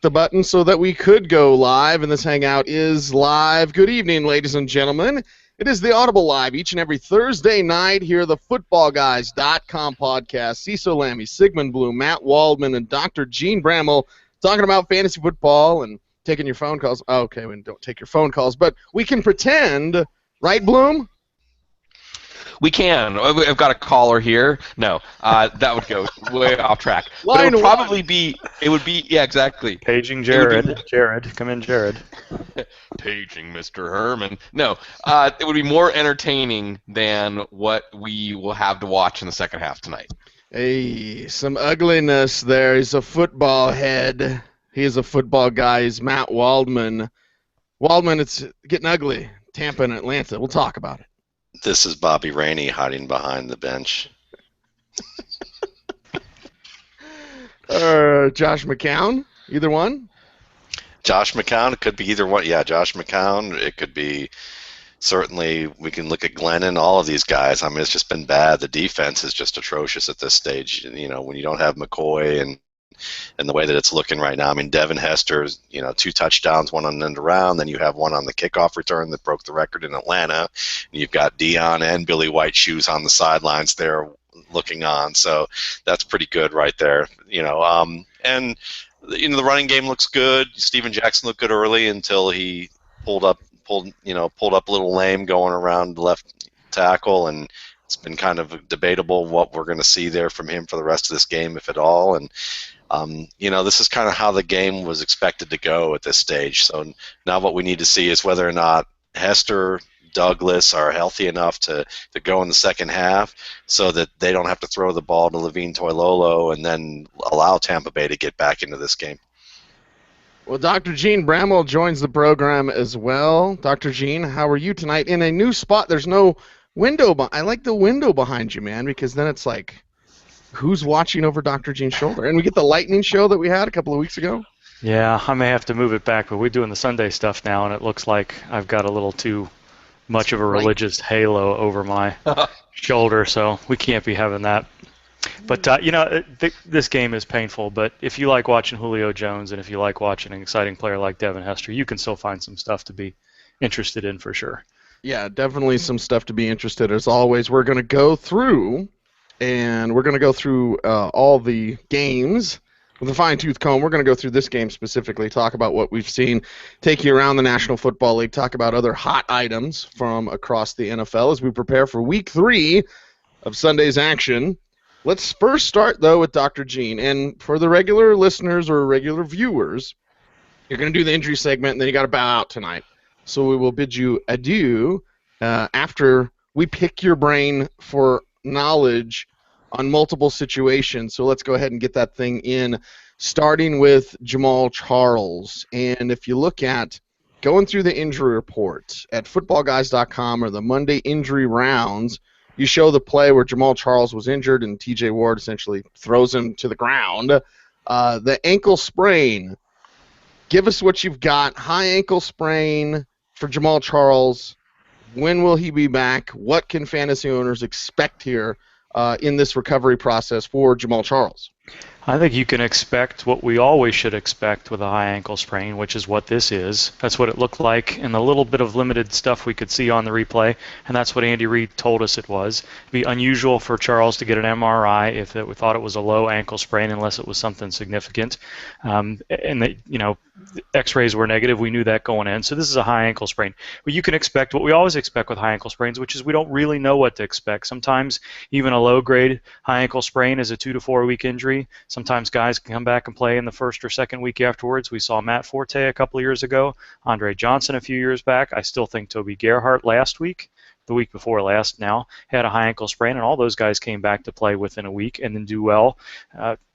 the button so that we could go live, and this hangout is live. Good evening, ladies and gentlemen. It is the Audible Live each and every Thursday night here, the footballguys.com podcast. Cecil Lammy, Sigmund Bloom, Matt Waldman, and Dr. Gene Bramall talking about fantasy football and taking your phone calls. Oh, okay, we don't take your phone calls, but we can pretend, right, Bloom? We can. I've got a caller here. No, that would go way off track. Line but it would probably be. It would be. Yeah, exactly. Paging Jared. Jared, come in, Jared. Paging Mr. Herman. No, it would be more entertaining than what we will have to watch in the second half tonight. Hey, some ugliness there. He's a football head. He is a football guy. He's Matt Waldman. Waldman, it's getting ugly. Tampa and Atlanta. We'll talk about it. This is Bobby Rainey hiding behind the bench. Josh McCown, either one? Josh McCown, it could be either one. Yeah, Josh McCown. It could be, certainly, we can look at Glennon, all of these guys. I mean, it's just been bad. The defense is just atrocious at this stage. You know, when you don't have McCoy and the way that it's looking right now. I mean, Devin Hester's, 2 touchdowns, one on the end around, then you have one on the kickoff return that broke the record in Atlanta. And you've got Dion and Billy White shoes on the sidelines there looking on. So that's pretty good right there. And the running game looks good. Steven Jackson looked good early until he pulled up a little lame going around the left tackle, and it's been kind of debatable what we're going to see there from him for the rest of this game, if at all. And this is kind of how the game was expected to go at this stage. So now what we need to see is whether or not Hester, Douglas are healthy enough to go in the second half so that they don't have to throw the ball to Levine Toilolo and then allow Tampa Bay to get back into this game. Well, Dr. Gene Bramall joins the program as well. Dr. Gene, how are you tonight? In a new spot, there's no window. I like the window behind you, man, because then it's like, who's watching over Dr. Gene's shoulder? And we get the lightning show that we had a couple of weeks ago. Yeah, I may have to move it back, but we're doing the Sunday stuff now, and it looks like I've got a little too much of a religious halo over my shoulder, so we can't be having that. But, this game is painful, but if you like watching Julio Jones and if you like watching an exciting player like Devin Hester, you can still find some stuff to be interested in for sure. Yeah, definitely some stuff to be interested in. As always, we're going to go through all the games with a fine-tooth comb. We're going to go through this game specifically, talk about what we've seen, take you around the National Football League, talk about other hot items from across the NFL as we prepare for Week 3 of Sunday's action. Let's first start, though, with Dr. Gene. And for the regular listeners or regular viewers, you're going to do the injury segment, and then you got to bow out tonight. So we will bid you adieu after we pick your brain for knowledge on multiple situations. So let's go ahead and get that thing in, starting with Jamaal Charles. And if you look at going through the injury report at footballguys.com or the Monday injury rounds, you show the play where Jamaal Charles was injured and TJ Ward essentially throws him to the ground. The ankle sprain. Give us what you've got. High ankle sprain for Jamaal Charles. When will he be back? What can fantasy owners expect here in this recovery process for Jamaal Charles? I think you can expect what we always should expect with a high ankle sprain, which is what this is. That's what it looked like in the little bit of limited stuff we could see on the replay, and that's what Andy Reid told us it was. It'd be unusual for Charles to get an MRI if we thought it was a low ankle sprain, unless it was something significant. X-rays were negative. We knew that going in. So this is a high ankle sprain. But you can expect what we always expect with high ankle sprains, which is we don't really know what to expect. Sometimes even a low-grade high ankle sprain is a 2 to 4 week injury. Sometimes guys can come back and play in the first or second week afterwards. We saw Matt Forte a couple of years ago, Andre Johnson a few years back. I still think Toby Gerhart last week. The week before last now, had a high ankle sprain, and all those guys came back to play within a week and then do well.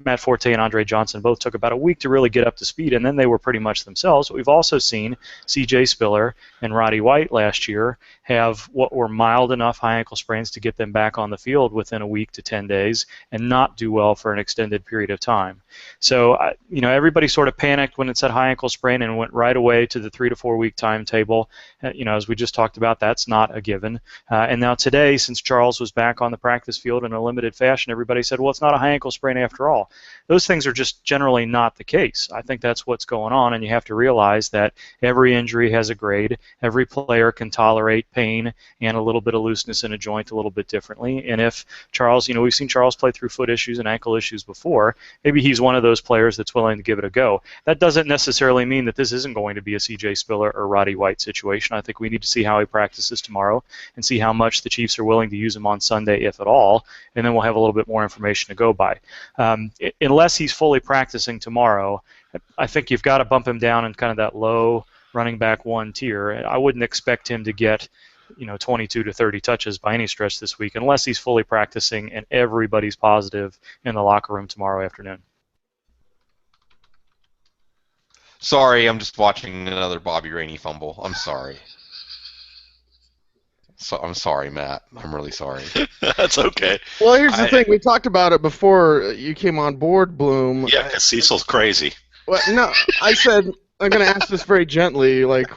Matt Forte and Andre Johnson both took about a week to really get up to speed, and then they were pretty much themselves. But we've also seen C.J. Spiller and Roddy White last year have what were mild enough high ankle sprains to get them back on the field within a week to 10 days and not do well for an extended period of time. So, everybody sort of panicked when it said high ankle sprain and went right away to the 3 to 4 week timetable. As we just talked about, that's not a given. again. And now today, since Charles was back on the practice field in a limited fashion, everybody said, well, it's not a high ankle sprain after all. Those things are just generally not the case. I think that's what's going on, and you have to realize that every injury has a grade. Every player can tolerate pain and a little bit of looseness in a joint a little bit differently. And if Charles, we've seen Charles play through foot issues and ankle issues before, maybe he's one of those players that's willing to give it a go. That doesn't necessarily mean that this isn't going to be a C.J. Spiller or Roddy White situation. I think we need to see how he practices tomorrow and see how much the Chiefs are willing to use him on Sunday, if at all, and then we'll have a little bit more information to go by. Unless he's fully practicing tomorrow, I think you've got to bump him down in kind of that low running back 1 tier. I wouldn't expect him to get 22 to 30 touches by any stretch this week unless he's fully practicing and everybody's positive in the locker room tomorrow afternoon. Sorry, I'm just watching another Bobby Rainey fumble. I'm sorry. I'm sorry, Matt. I'm really sorry. That's okay. Well, here's the thing. We talked about it before you came on board, Bloom. Yeah, because Cecil's crazy. Well, no, I said I'm going to ask this very gently, like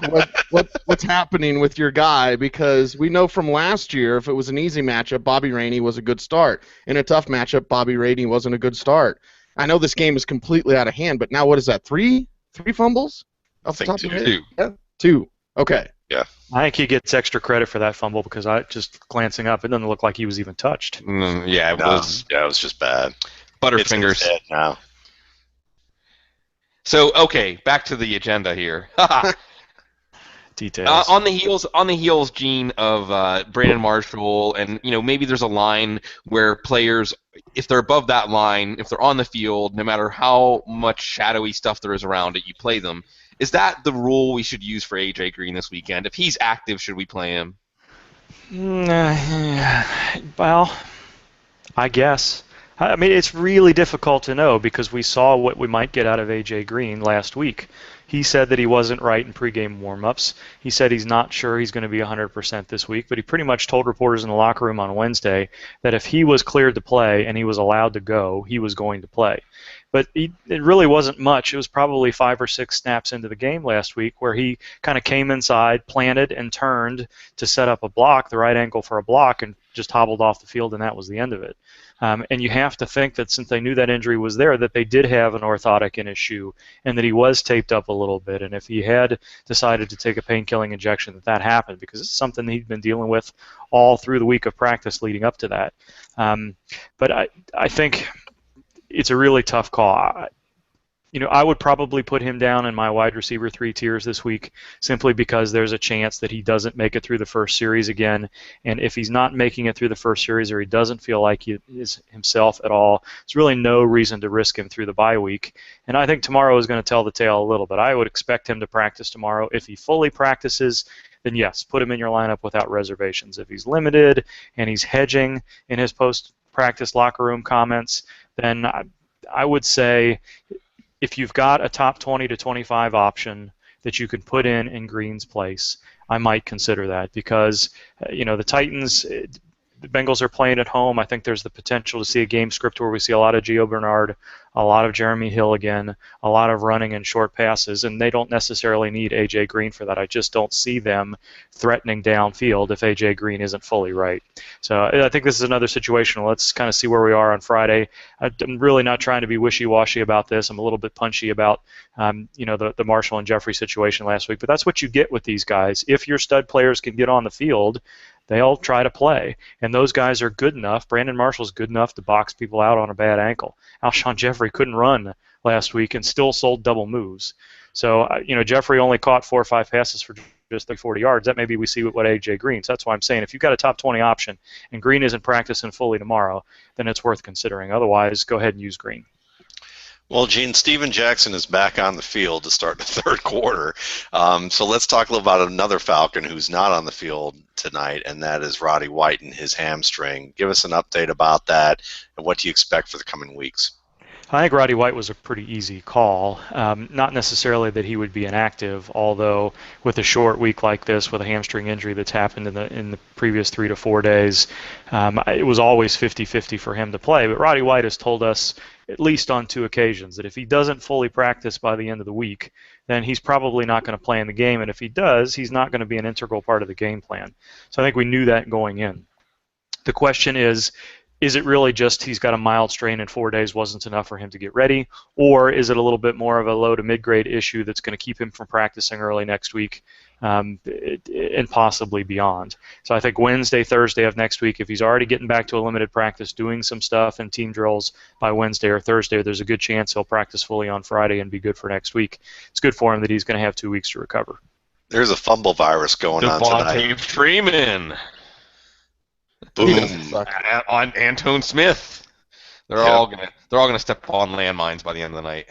what's happening with your guy, because we know from last year if it was an easy matchup, Bobby Rainey was a good start. In a tough matchup, Bobby Rainey wasn't a good start. I know this game is completely out of hand, but now what is that, three fumbles? I think two. Yeah, 2. Okay. Yeah. I think he gets extra credit for that fumble because just glancing up, it doesn't look like he was even touched. It was. Yeah, it was just bad. Butterfingers. It's dead now. So, okay, back to the agenda here. Details. On the heels, Gene, of Brandon Marshall, and maybe there's a line where players, if they're above that line, if they're on the field, no matter how much shadowy stuff there is around it, you play them. Is that the rule we should use for AJ Green this weekend? If he's active, should we play him? Well, I guess. I mean, it's really difficult to know because we saw what we might get out of A.J. Green last week. He said that he wasn't right in pregame warm-ups. He said he's not sure he's going to be 100% this week, but he pretty much told reporters in the locker room on Wednesday that if he was cleared to play and he was allowed to go, he was going to play. But it really wasn't much. It was probably 5 or 6 snaps into the game last week where he kind of came inside, planted, and turned to set up a block, the right angle for a block, and just hobbled off the field, and that was the end of it. And you have to think that since they knew that injury was there, that they did have an orthotic in his shoe and that he was taped up a little bit. And if he had decided to take a pain-killing injection, that happened because it's something he'd been dealing with all through the week of practice leading up to that. But I think it's a really tough call. I would probably put him down in my wide receiver 3 tiers this week simply because there's a chance that he doesn't make it through the first series again. And if he's not making it through the first series or he doesn't feel like he is himself at all, there's really no reason to risk him through the bye week. And I think tomorrow is going to tell the tale a little bit. I would expect him to practice tomorrow. If he fully practices, then yes, put him in your lineup without reservations. If he's limited and he's hedging in his post-practice locker room comments, then I would say if you've got a top 20 to 25 option that you could put in Green's place, I might consider that because, the Titans, the Bengals are playing at home. I think there's the potential to see a game script where we see a lot of Gio Bernard, a lot of Jeremy Hill again, a lot of running and short passes, and they don't necessarily need A.J. Green for that. I just don't see them threatening downfield if A.J. Green isn't fully right. So I think this is another situation. Let's kind of see where we are on Friday. I'm really not trying to be wishy-washy about this. I'm a little bit punchy about the Marshall and Jeffrey situation last week, but that's what you get with these guys. If your stud players can get on the field, they'll try to play, and those guys are good enough. Brandon Marshall's good enough to box people out on a bad ankle. Alshon Jeffrey couldn't run last week and still sold double moves. So, Jeffrey only caught 4 or 5 passes for just 40 yards. That maybe we see what A.J. Green. So that's why I'm saying if you've got a top 20 option and Green isn't practicing fully tomorrow, then it's worth considering. Otherwise, go ahead and use Green. Well, Gene, Steven Jackson is back on the field to start the third quarter. So let's talk a little about another Falcon who's not on the field tonight, and that is Roddy White and his hamstring. Give us an update about that, and what do you expect for the coming weeks? I think Roddy White was a pretty easy call. Not necessarily that he would be inactive, although with a short week like this, with a hamstring injury that's happened in the previous 3 to 4 days, it was always 50-50 for him to play. But Roddy White has told us, at least on 2 occasions, that if he doesn't fully practice by the end of the week, then he's probably not going to play in the game. And if he does, he's not going to be an integral part of the game plan. So I think we knew that going in. The question is it really just he's got a mild strain and 4 days wasn't enough for him to get ready? Or is it a little bit more of a low to mid-grade issue that's going to keep him from practicing early next week and possibly beyond? So I think Wednesday, Thursday of next week, if he's already getting back to a limited practice, doing some stuff in team drills by Wednesday or Thursday, there's a good chance he'll practice fully on Friday and be good for next week. It's good for him that he's going to have 2 weeks to recover. There's a fumble virus going on tonight. Devontae Freeman. Boom. On Antone Smith. They're all gonna step on landmines by the end of the night.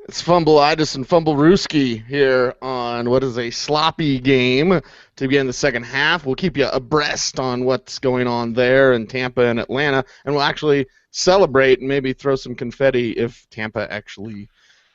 It's Fumbleitis and Fumblerooski here on what is a sloppy game to begin the second half. We'll keep you abreast on what's going on there in Tampa and Atlanta, and we'll actually celebrate and maybe throw some confetti if Tampa actually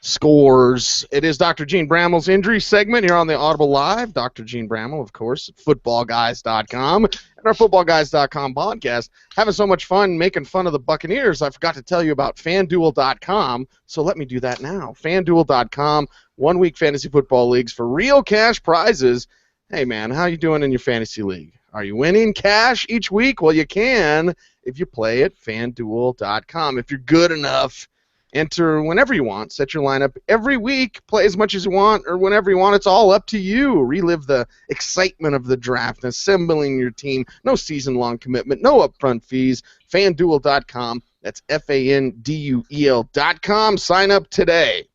scores. It is Dr. Gene Brammel's injury segment here on the Audible Live. Dr. Gene Brammel, of course, at footballguys.com and our footballguys.com podcast. Having so much fun making fun of the Buccaneers, I forgot to tell you about FanDuel.com, so let me do that now. FanDuel.com, 1 week fantasy football leagues for real cash prizes. Hey, man, how you doing in your fantasy league? Are you winning cash each week? Well, you can if you play at FanDuel.com. If you're good enough, enter whenever you want. Set your lineup every week. Play as much as you want or whenever you want. It's all up to you. Relive the excitement of the draft and assembling your team. No season-long commitment. No upfront fees. FanDuel.com. That's FanDuel.com. Sign up today.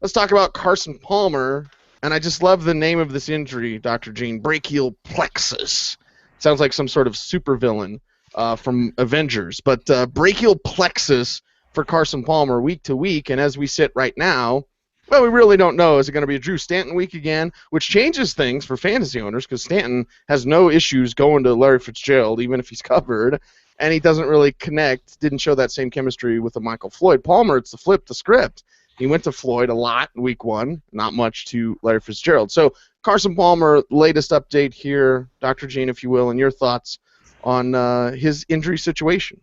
Let's talk about Carson Palmer. And I just love the name of this injury, Dr. Gene. Brachial plexus. Sounds like some sort of supervillain from Avengers. But brachial plexus for Carson Palmer week to week, and as we sit right now, well, we really don't know. Is it going to be a Drew Stanton week again, which changes things for fantasy owners because Stanton has no issues going to Larry Fitzgerald, even if he's covered, and he doesn't really connect, didn't show that same chemistry with the Michael Floyd. Palmer, it's the flip the script. He went to Floyd a lot in week 1, not much to Larry Fitzgerald. So Carson Palmer, latest update here, Dr. Gene, if you will, and your thoughts on his injury situation.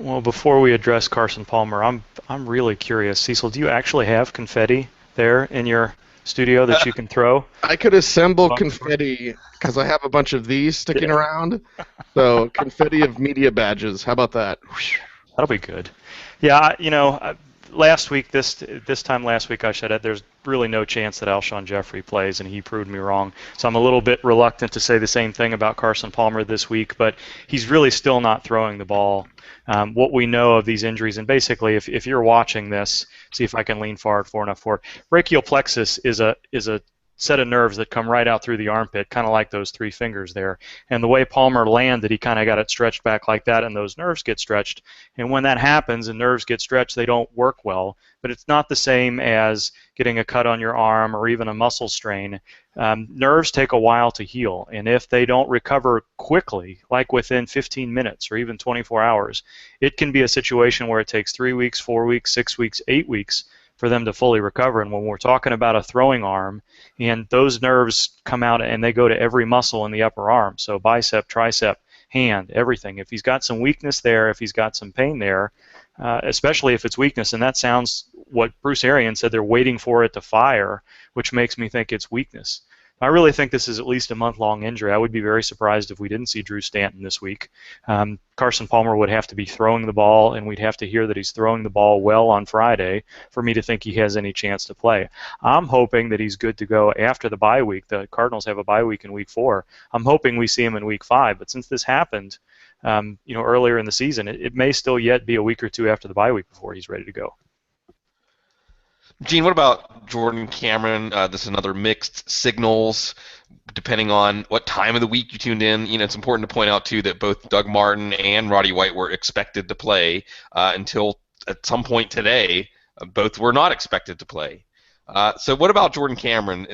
Well, before we address Carson Palmer, I'm really curious. Cecil, do you actually have confetti there in your studio that you can throw? I could assemble confetti because I have a bunch of these sticking around. So confetti of media badges. How about that? That'll be good. Yeah, last week, this time last week, I said there's really no chance that Alshon Jeffrey plays, and he proved me wrong. So I'm a little bit reluctant to say the same thing about Carson Palmer this week, but he's really still not throwing the ball. What we know of these injuries, and basically, if you're watching this, see if I can lean far enough forward. Brachial plexus is a set of nerves that come right out through the armpit, kind of like those 3 fingers there. And the way Palmer landed, he kind of got it stretched back like that, and those nerves get stretched. And when that happens and nerves get stretched, they don't work well. But it's not the same as getting a cut on your arm or even a muscle strain. Nerves take a while to heal, and if they don't recover quickly, like within 15 minutes or even 24 hours, it can be a situation where it takes 3 weeks, 4 weeks, 6 weeks, 8 weeks for them to fully recover. And when we're talking about a throwing arm, and those nerves come out and they go to every muscle in the upper arm, so bicep, tricep, hand, everything. If he's got some weakness there, if he's got some pain there, especially if it's weakness, and that sounds what Bruce Arians said, they're waiting for it to fire, which makes me think it's weakness. I really think this is at least a month-long injury. I would be very surprised if we didn't see Drew Stanton this week. Carson Palmer would have to be throwing the ball, and we'd have to hear that he's throwing the ball well on Friday for me to think he has any chance to play. I'm hoping that he's good to go after the bye week. The Cardinals have a bye week in week 4. I'm hoping we see him in week 5, but since this happened earlier in the season, it may still yet be a week or 2 after the bye week before he's ready to go. Gene, what about Jordan Cameron? This is another mixed signals, depending on what time of the week you tuned in. It's important to point out, too, that both Doug Martin and Roddy White were expected to play until at some point today. Both were not expected to play. So what about Jordan Cameron?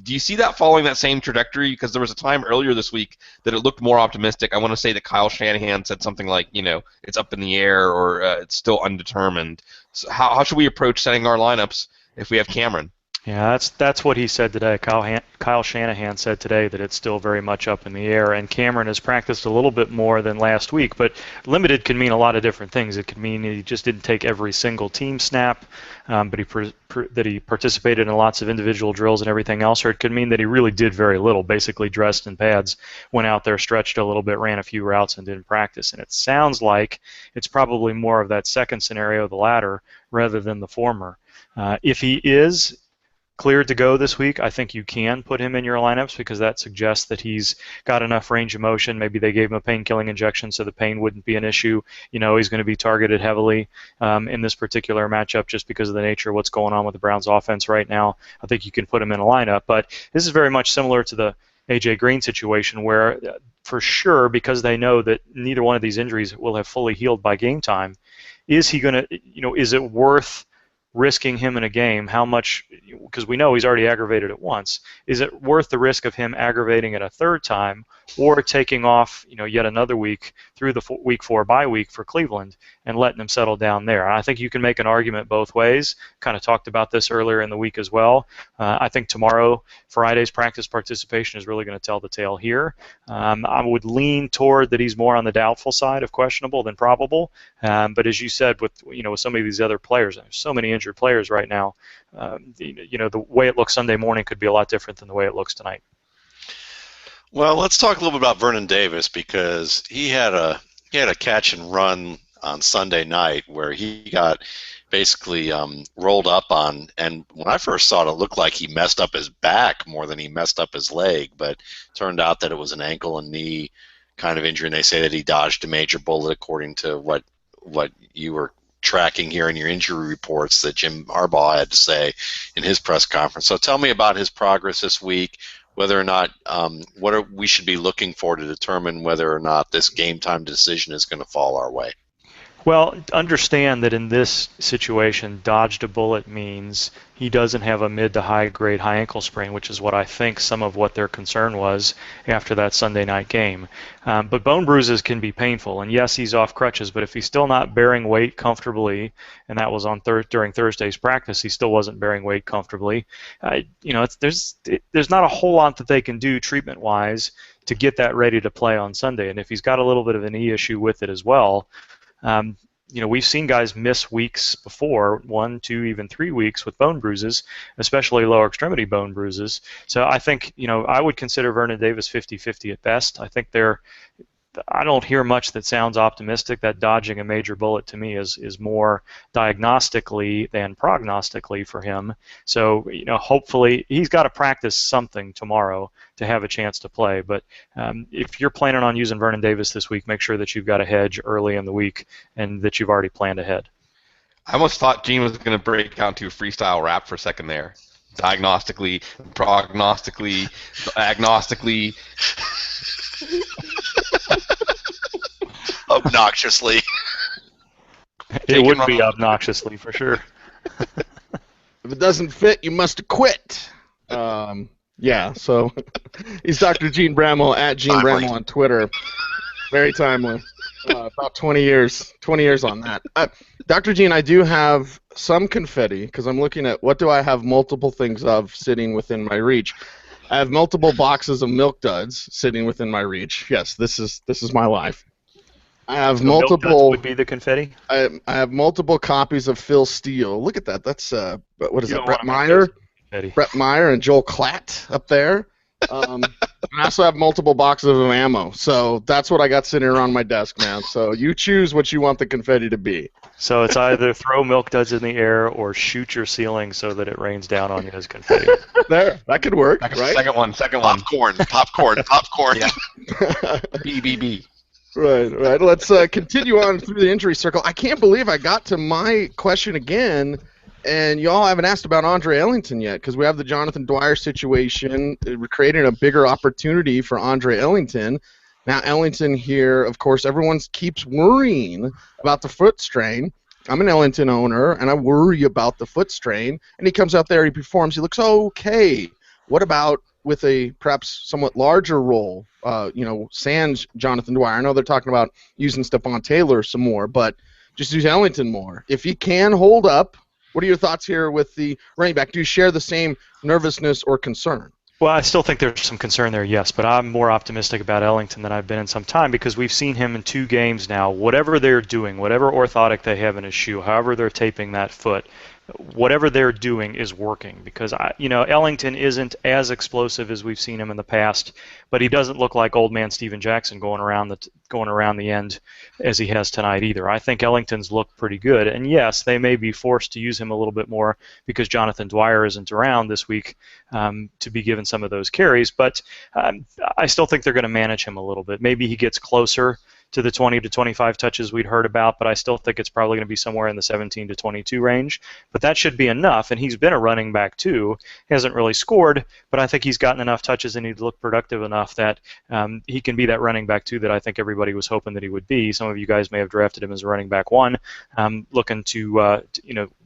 Do you see that following that same trajectory? Because there was a time earlier this week that it looked more optimistic. I want to say that Kyle Shanahan said something like, it's up in the air or it's still undetermined. So how should we approach setting our lineups if we have Cameron? Yeah, that's what he said today. Kyle Shanahan said today that it's still very much up in the air, and Cameron has practiced a little bit more than last week, but limited can mean a lot of different things. It could mean he just didn't take every single team snap, but that he participated in lots of individual drills and everything else, or it could mean that he really did very little, basically dressed in pads, went out there, stretched a little bit, ran a few routes, and didn't practice. And it sounds like it's probably more of that second scenario, the latter, rather than the former. If he is cleared to go this week, I think you can put him in your lineups because that suggests that he's got enough range of motion. Maybe they gave him a pain-killing injection so the pain wouldn't be an issue. He's going to be targeted heavily in this particular matchup just because of the nature of what's going on with the Browns offense right now. I think you can put him in a lineup, but this is very much similar to the A.J. Green situation where for sure, because they know that neither one of these injuries will have fully healed by game time, is he going to, is it worth risking him in a game? How much, because we know he's already aggravated it once, is it worth the risk of him aggravating it a third time or taking off yet another week through the week 4 bye week for Cleveland and letting him settle down there? And I think you can make an argument both ways. Kind of talked about this earlier in the week as well. I think tomorrow, Friday's practice participation is really going to tell the tale here. I would lean toward that he's more on the doubtful side of questionable than probable. But as you said, with with some of these other players, there's so many injured players right now. The way it looks Sunday morning could be a lot different than the way it looks tonight. Well, let's talk a little bit about Vernon Davis because he had a catch and run on Sunday night where he got basically rolled up on, and when I first saw it, it looked like he messed up his back more than he messed up his leg, but it turned out that it was an ankle and knee kind of injury, and they say that he dodged a major bullet according to what you were tracking here in your injury reports that Jim Harbaugh had to say in his press conference. So tell me about his progress this week, whether or not we should be looking for to determine whether or not this game time decision is going to fall our way. Well, understand that in this situation, dodged a bullet means he doesn't have a mid to high grade high ankle sprain, which is what I think some of what their concern was after that Sunday night game. But bone bruises can be painful, and yes, he's off crutches, but if he's still not bearing weight comfortably, and that was on during Thursday's practice, he still wasn't bearing weight comfortably. There's not a whole lot that they can do treatment-wise to get that ready to play on Sunday, and if he's got a little bit of a knee issue with it as well. We've seen guys miss weeks before, 1, 2, even 3 weeks with bone bruises, especially lower extremity bone bruises. So I think, I would consider Vernon Davis 50-50 at best. I think I don't hear much that sounds optimistic. That dodging a major bullet to me is more diagnostically than prognostically for him. So, hopefully he's got to practice something tomorrow to have a chance to play. But if you're planning on using Vernon Davis this week, make sure that you've got a hedge early in the week and that you've already planned ahead. I almost thought Gene was going to break out to freestyle rap for a second there. Diagnostically, prognostically, agnostically. Obnoxiously. It would be obnoxiously for sure. If it doesn't fit, you must quit. Yeah, so he's Dr. Gene Bramwell at Gene Bramwell on Twitter. Very timely. About 20 years on that. Dr. Gene, I do have some confetti because I'm looking at what do I have multiple things of sitting within my reach. I have multiple boxes of Milk Duds sitting within my reach. Yes, this is my life. I have multiple. Milk Duds would be the confetti. I have multiple copies of Phil Steele. Look at that. That's what is it? Brett Meyer. Brett Meyer and Joel Klatt up there. I also have multiple boxes of ammo. So that's what I got sitting around my desk, man. So you choose what you want the confetti to be. So it's either throw Milk Duds in the air or shoot your ceiling so that it rains down on you as confetti. There, that could work, right? Second one. Popcorn. Yeah. BBB. Right. Let's continue on through the injury circle. I can't believe I got to my question again, and y'all haven't asked about Andre Ellington yet because we have the Jonathan Dwyer situation. We're creating a bigger opportunity for Andre Ellington. Now, Ellington here, of course, everyone keeps worrying about the foot strain. I'm an Ellington owner, and I worry about the foot strain. And he comes out there, he performs, he looks okay. What about with a perhaps somewhat larger role? Sans Jonathan Dwyer. I know they're talking about using Stephon Taylor some more, but just use Ellington more. If he can hold up, what are your thoughts here with the running back? Do you share the same nervousness or concern? Well, I still think there's some concern there, yes, but I'm more optimistic about Ellington than I've been in some time because we've seen him in 2 games now. Whatever they're doing, whatever orthotic they have in his shoe, however they're taping that foot, whatever they're doing is working because Ellington isn't as explosive as we've seen him in the past, but he doesn't look like old man Steven Jackson going around the end as he has tonight either. I think Ellington's looked pretty good, and yes, they may be forced to use him a little bit more because Jonathan Dwyer isn't around this week to be given some of those carries, but I still think they're going to manage him a little bit. Maybe he gets closer to the 20 to 25 touches we'd heard about, but I still think it's probably going to be somewhere in the 17 to 22 range. But that should be enough, and he's been a running back too. He hasn't really scored, but I think he's gotten enough touches and he's looked productive enough that he can be that running back too that I think everybody was hoping that he would be. Some of you guys may have drafted him as a running back 1, looking to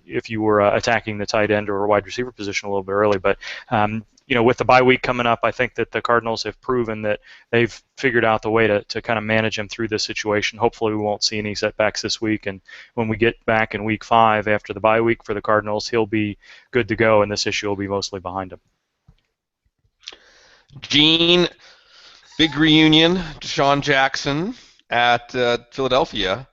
if you were attacking the tight end or wide receiver position a little bit early, but with the bye week coming up, I think that the Cardinals have proven that they've figured out the way to kind of manage him through this situation. Hopefully we won't see any setbacks this week, and when we get back in week 5 after the bye week for the Cardinals, he'll be good to go, and this issue will be mostly behind him. Gene, big reunion, Deshaun Jackson at Philadelphia.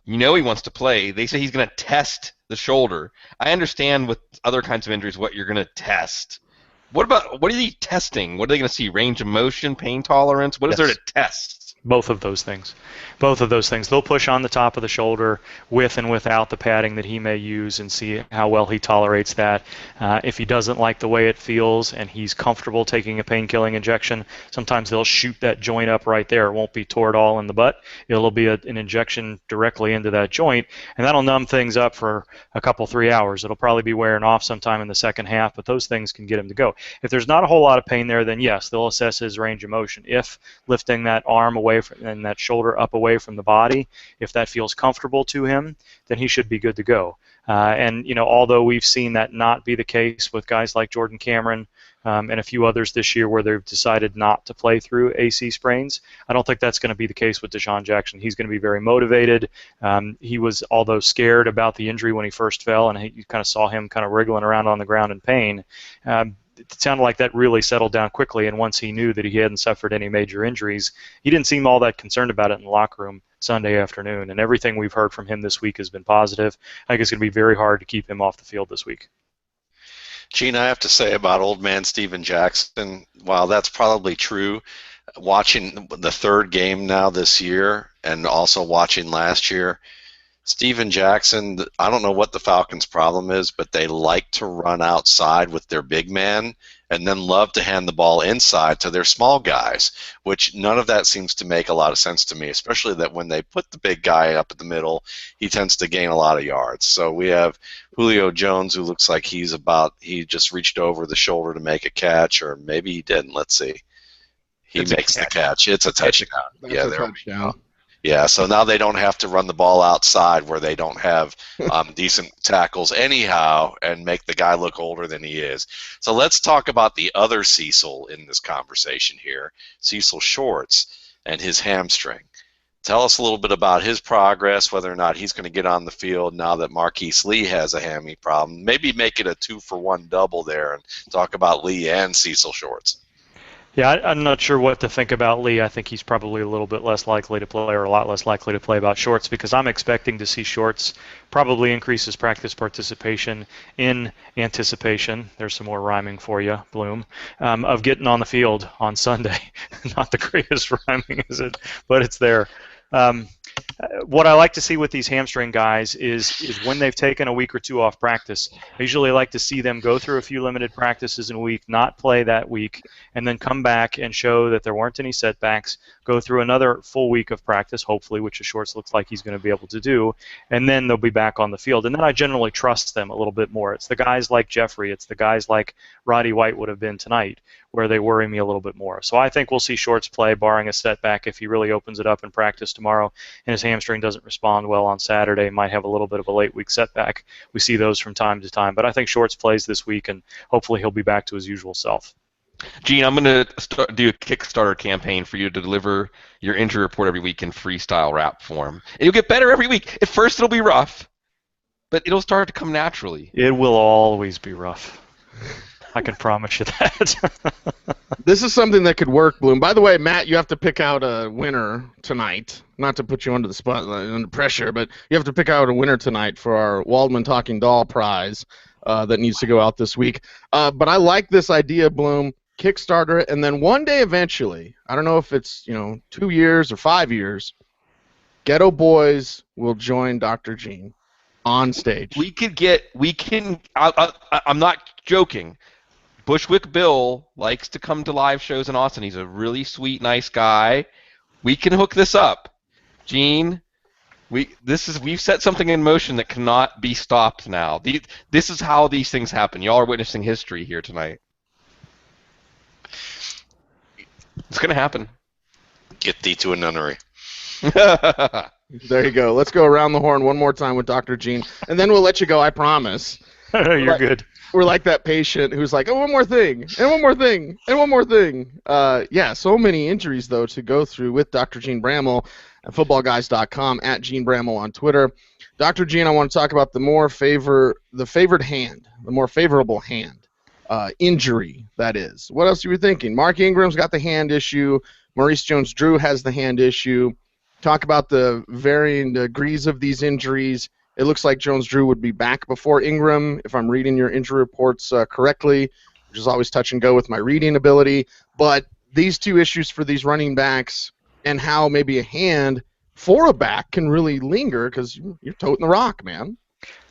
He wants to play. They say he's going to test the shoulder. I understand with other kinds of injuries what you're going to test. What are they testing? What are they going to see? Range of motion, pain tolerance? What is there to test? Both of those things. Both of those things. They'll push on the top of the shoulder with and without the padding that he may use and see how well he tolerates that. If he doesn't like the way it feels and he's comfortable taking a pain-killing injection, sometimes they'll shoot that joint up right there. It won't be toward all in the butt. It'll be an injection directly into that joint, and that'll numb things up for a couple, 3 hours. It'll probably be wearing off sometime in the second half, but those things can get him to go. If there's not a whole lot of pain there, then yes, they'll assess his range of motion. If lifting that arm away and that shoulder up away from the body, if that feels comfortable to him, then he should be good to go. Although we've seen that not be the case with guys like Jordan Cameron and a few others this year where they've decided not to play through AC sprains, I don't think that's going to be the case with Deshaun Jackson. He's going to be very motivated. He was, although scared about the injury when he first fell, and you kind of saw him kind of wriggling around on the ground in pain, it sounded like that really settled down quickly, and once he knew that he hadn't suffered any major injuries, he didn't seem all that concerned about it in the locker room Sunday afternoon, and everything we've heard from him this week has been positive. I think it's going to be very hard to keep him off the field this week. Gene, I have to say about old man Steven Jackson, while that's probably true, watching the 3rd game now this year and also watching last year, Steven Jackson, I don't know what the Falcons' problem is, but they like to run outside with their big man and then love to hand the ball inside to their small guys, which none of that seems to make a lot of sense to me, especially that when they put the big guy up at the middle, he tends to gain a lot of yards. So we have Julio Jones, who looks like he just reached over the shoulder to make a catch, or maybe he didn't. Let's see. He makes the catch. It's a touchdown. That's a touchdown. Yeah, so now they don't have to run the ball outside where they don't have decent tackles anyhow and make the guy look older than he is. So let's talk about the other Cecil in this conversation here, Cecil Shorts and his hamstring. Tell us a little bit about his progress, whether or not he's going to get on the field now that Marquise Lee has a hammy problem. Maybe make it a 2-for-1 double there and talk about Lee and Cecil Shorts. Yeah, I'm not sure what to think about Lee. I think he's probably a little bit less likely to play, or a lot less likely to play about Shorts, because I'm expecting to see Shorts probably increase his practice participation in anticipation. There's some more rhyming for you, Bloom, of getting on the field on Sunday. Not the greatest rhyming, is it? But it's there. What I like to see with these hamstring guys is when they've taken a week or 2 off practice, I usually like to see them go through a few limited practices in a week, not play that week, and then come back and show that there weren't any setbacks, go through another full week of practice, hopefully, which the Shorts looks like he's going to be able to do, and then they'll be back on the field. And then I generally trust them a little bit more. It's the guys like Jeffrey, it's the guys like Roddy White would have been tonight, where they worry me a little bit more. So I think we'll see Shorts play, barring a setback. If he really opens it up in practice tomorrow and his hamstring doesn't respond well on Saturday, might have a little bit of a late week setback. We see those from time to time. But I think Shorts plays this week, and hopefully he'll be back to his usual self. Gene, I'm going to do a Kickstarter campaign for you to deliver your injury report every week in freestyle rap form. And you'll get better every week. At first it'll be rough, but it'll start to come naturally. It will always be rough. I can promise you that. This is something that could work, Bloom. By the way, Matt, you have to pick out a winner tonight. Not to put you under the spotlight, under pressure, but you have to pick out a winner tonight for our Waldman Talking Doll prize that needs to go out this week. But I like this idea, Bloom. Kickstarter it, and then one day eventually, I don't know if it's 2 years or 5 years, Ghetto Boys will join Dr. Gene on stage. I'm not joking. Bushwick Bill likes to come to live shows in Austin. He's a really sweet, nice guy. We can hook this up. Gene, we've set something in motion that cannot be stopped now. This is how these things happen. Y'all are witnessing history here tonight. It's going to happen. Get thee to a nunnery. There you go. Let's go around the horn one more time with Dr. Gene, and then we'll let you go, I promise. You're good. We're like that patient who's like, oh, one more thing, and one more thing, and one more thing. Yeah, so many injuries, though, to go through with Dr. Gene Bramall at footballguys.com, at Gene Bramall on Twitter. Dr. Gene, I want to talk about the favored hand, the more favorable hand. Injury, that is. What else are you thinking? Mark Ingram's got the hand issue. Maurice Jones-Drew has the hand issue. Talk about the varying degrees of these injuries. It looks like Jones-Drew would be back before Ingram, if I'm reading your injury reports correctly, which is always touch and go with my reading ability. But these two issues for these running backs and how maybe a hand for a back can really linger because you're toting the rock, man.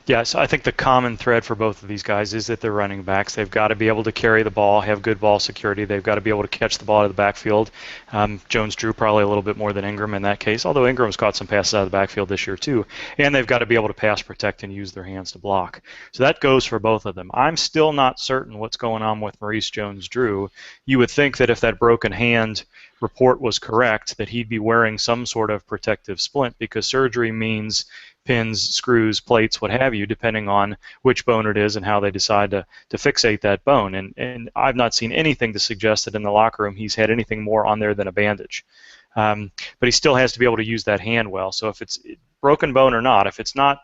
Yes, I think the common thread for both of these guys is that they're running backs. They've got to be able to carry the ball, have good ball security. They've got to be able to catch the ball out of the backfield. Jones-Drew probably a little bit more than Ingram in that case, although Ingram's caught some passes out of the backfield this year too. And they've got to be able to pass protect and use their hands to block. So that goes for both of them. I'm still not certain what's going on with Maurice Jones-Drew. You would think that if that broken hand report was correct, that he'd be wearing some sort of protective splint because surgery means pins, screws, plates, what have you, depending on which bone it is and how they decide to fixate that bone. And I've not seen anything to suggest that in the locker room he's had anything more on there than a bandage. But he still has to be able to use that hand well. So if it's broken bone or not, if it's not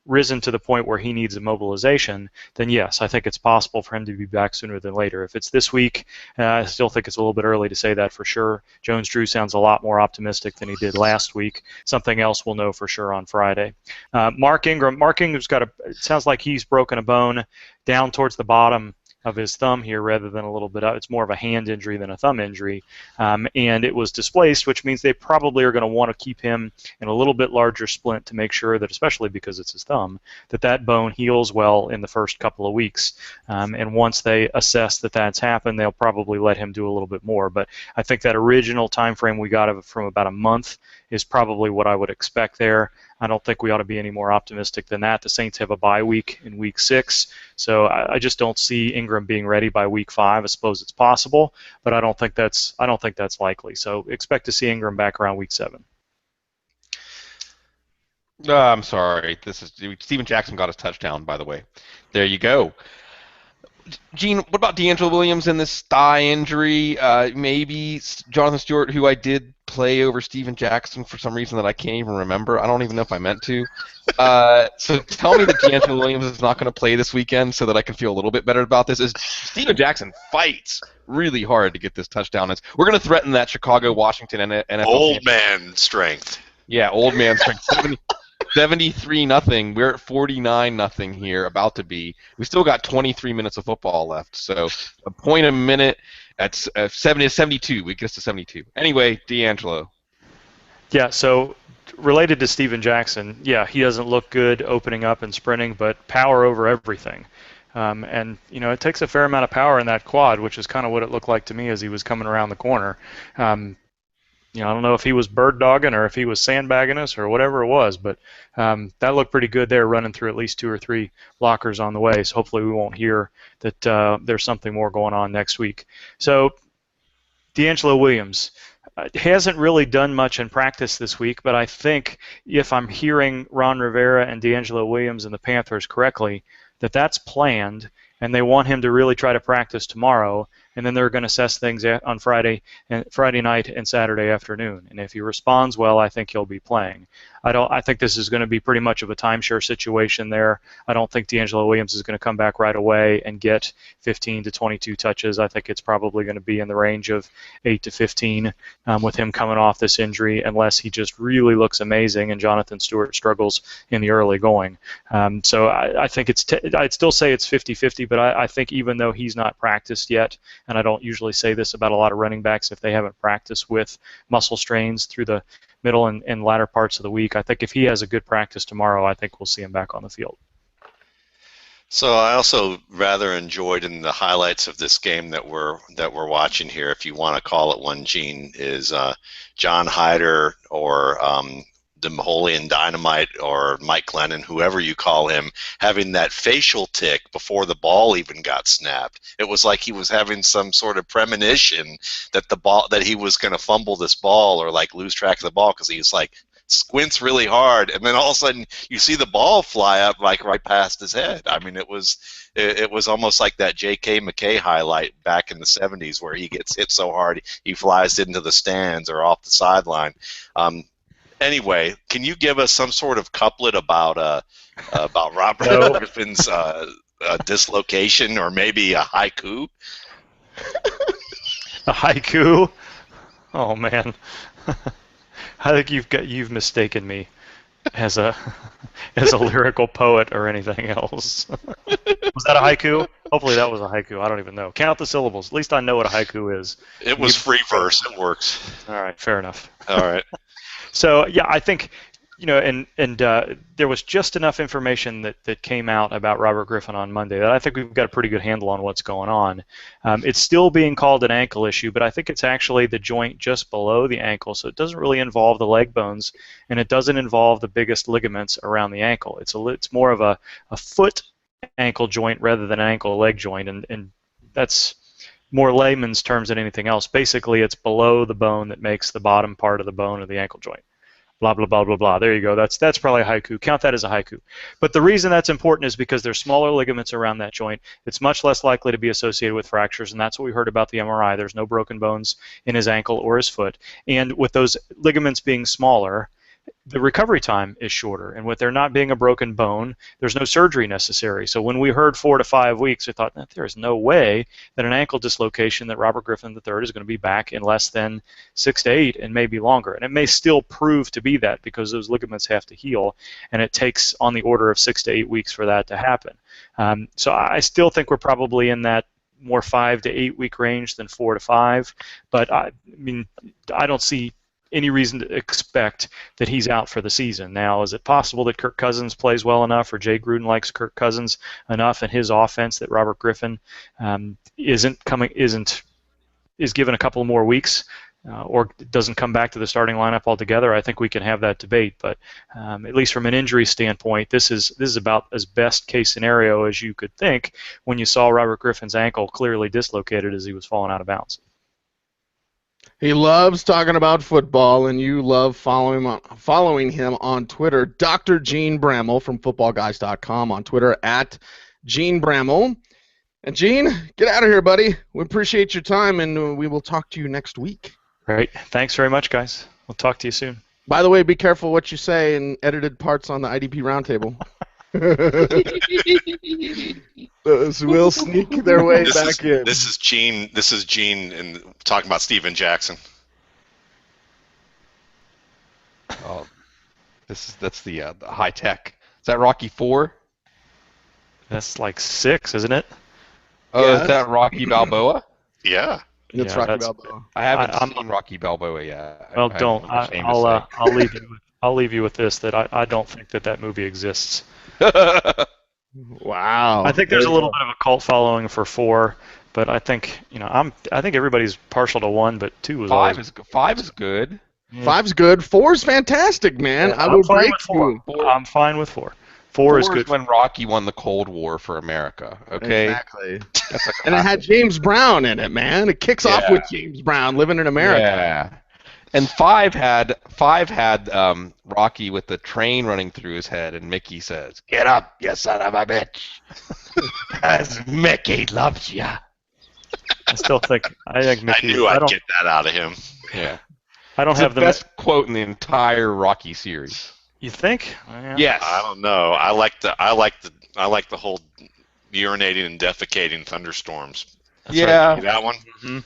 risen to the point where he needs immobilization, then yes, I think it's possible for him to be back sooner than later. If it's this week, I still think it's a little bit early to say that for sure. Jones-Drew sounds a lot more optimistic than he did last week. Something else we'll know for sure on Friday. Mark Ingram's it sounds like he's broken a bone down towards the bottom of his thumb here rather than a little bit up. It's more of a hand injury than a thumb injury. And it was displaced, which means they probably are going to want to keep him in a little bit larger splint to make sure that, especially because it's his thumb, that bone heals well in the first couple of weeks. And once they assess that that's happened, they'll probably let him do a little bit more. But I think that original time frame we got from about a month is probably what I would expect there. I don't think we ought to be any more optimistic than that. The Saints have a bye week in week 6, so I just don't see Ingram being ready by week 5. I suppose it's possible, but I don't think that's likely. So expect to see Ingram back around week 7. I'm sorry. Steven Jackson got his touchdown, by the way. There you go. Gene, what about D'Angelo Williams and this thigh injury? Maybe Jonathan Stewart, who I did play over Steven Jackson for some reason that I can't even remember. I don't even know if I meant to. So tell me that D'Angelo Williams is not going to play this weekend so that I can feel a little bit better about this. Steven Jackson fights really hard to get this touchdown. We're going to threaten that Chicago-Washington NFL. Old man strength. Yeah, old man strength. 73-0. We're at 49-0 here, about to be. We still got 23 minutes of football left, so a point a minute at 72. We get us to 72. Anyway, D'Angelo. Yeah, so related to Steven Jackson, yeah, he doesn't look good opening up and sprinting, but power over everything. And, it takes a fair amount of power in that quad, which is kind of what it looked like to me as he was coming around the corner. I don't know if he was bird dogging or if he was sandbagging us or whatever it was, but that looked pretty good there, running through at least 2 or 3 blockers on the way. So hopefully we won't hear that there's something more going on next week. So D'Angelo Williams hasn't really done much in practice this week, but I think if I'm hearing Ron Rivera and D'Angelo Williams and the Panthers correctly, that's planned, and they want him to really try to practice tomorrow, and then they're going to assess things on Friday night and Saturday afternoon. And if he responds well, I think he'll be playing. I think this is going to be pretty much of a timeshare situation there. I don't think D'Angelo Williams is going to come back right away and get 15 to 22 touches. I think it's probably going to be in the range of 8 to 15 with him coming off this injury, unless he just really looks amazing and Jonathan Stewart struggles in the early going. So I think I'd still say it's 50-50, but I think even though he's not practiced yet, and I don't usually say this about a lot of running backs if they haven't practiced with muscle strains through the middle and latter parts of the week, I think if he has a good practice tomorrow, I think we'll see him back on the field. So I also rather enjoyed in the highlights of this game that we're watching here, if you want to call it one, Gene, is John Hyder or the Maholian Dynamite or Mike Glennon, whoever you call him, having that facial tick before the ball even got snapped. It was like he was having some sort of premonition that he was going to fumble this ball or like lose track of the ball, because he was like squints really hard, and then all of a sudden you see the ball fly up like right past his head. I mean, it was almost like that J.K. McKay highlight back in the 70s where he gets hit so hard he flies into the stands or off the sideline. Anyway, can you give us some sort of couplet about Robert Griffin's dislocation, or maybe a haiku? A haiku? Oh man, I think you've mistaken me as a lyrical poet or anything else. Was that a haiku? Hopefully that was a haiku. I don't even know. Count the syllables. At least I know what a haiku is. It was free verse. It works. All right, fair enough. All right. So yeah, I think there was just enough information that came out about Robert Griffin on Monday that I think we've got a pretty good handle on what's going on. It's still being called an ankle issue, but I think it's actually the joint just below the ankle, so it doesn't really involve the leg bones, and it doesn't involve the biggest ligaments around the ankle. It's more of a foot ankle joint rather than an ankle leg joint, and that's more layman's terms than anything else. Basically, it's below the bone that makes the bottom part of the bone of the ankle joint. Blah, blah, blah, blah, blah. There you go. That's probably a haiku. Count that as a haiku. But the reason that's important is because there's smaller ligaments around that joint. It's much less likely to be associated with fractures, and that's what we heard about the MRI. There's no broken bones in his ankle or his foot. And with those ligaments being smaller, the recovery time is shorter, and with there not being a broken bone, there's no surgery necessary. So when we heard 4 to 5 weeks, we thought there is no way that an ankle dislocation that Robert Griffin III is going to be back in less than 6 to 8 and maybe longer. And it may still prove to be that because those ligaments have to heal, and it takes on the order of 6 to 8 weeks for that to happen. So I still think we're probably in that more 5 to 8 week range than 4 to 5. But I don't see any reason to expect that he's out for the season. Now, is it possible that Kirk Cousins plays well enough, or Jay Gruden likes Kirk Cousins enough in his offense that Robert Griffin is given a couple more weeks, or doesn't come back to the starting lineup altogether? I think we can have that debate, but at least from an injury standpoint, this is about as best case scenario as you could think when you saw Robert Griffin's ankle clearly dislocated as he was falling out of bounds. He loves talking about football, and you love following him on Twitter. Dr. Gene Bramall from footballguys.com on Twitter at Gene Bramall. And Gene, get out of here, buddy. We appreciate your time, and we will talk to you next week. Great. Thanks very much, guys. We'll talk to you soon. By the way, be careful what you say in edited parts on the IDP Roundtable. Those will sneak their way back in. This is Gene, and talking about Steven Jackson. Oh, that's the high tech. Is that Rocky 4? That's like 6, isn't it? Oh, Yeah, is that Rocky Balboa? Yeah. It's Yeah, Rocky that's- Balboa. I haven't seen Rocky Balboa yet. Well, I don't. made the same I'll leave you with this, that I don't think that movie exists. mistake. Wow. I think there's a little bit of a cult following for 4, But I think I think everybody's partial to 1, but 2 was Five always. is five is good. Yeah. 5's good. 4's fantastic, man. Yeah, I I'm will fine break with 4. you. I'm fine with 4. 4 Four is good. when Rocky won the Cold War for America. Okay, Exactly. that's a And it had James Brown in it, man. It kicks off with James Brown living in America. Yeah. And five had Rocky with the train running through his head, and Mickey says, "Get up, you son of a bitch, 'cause Mickey loves you." I think Mickey. I knew I'd get that out of him. Yeah, I don't it's have the best quote in the entire Rocky series. You think? Yeah. Yes. I don't know. I like the whole urinating and defecating thunderstorms. That's Yeah. right. That one. Mm-hmm.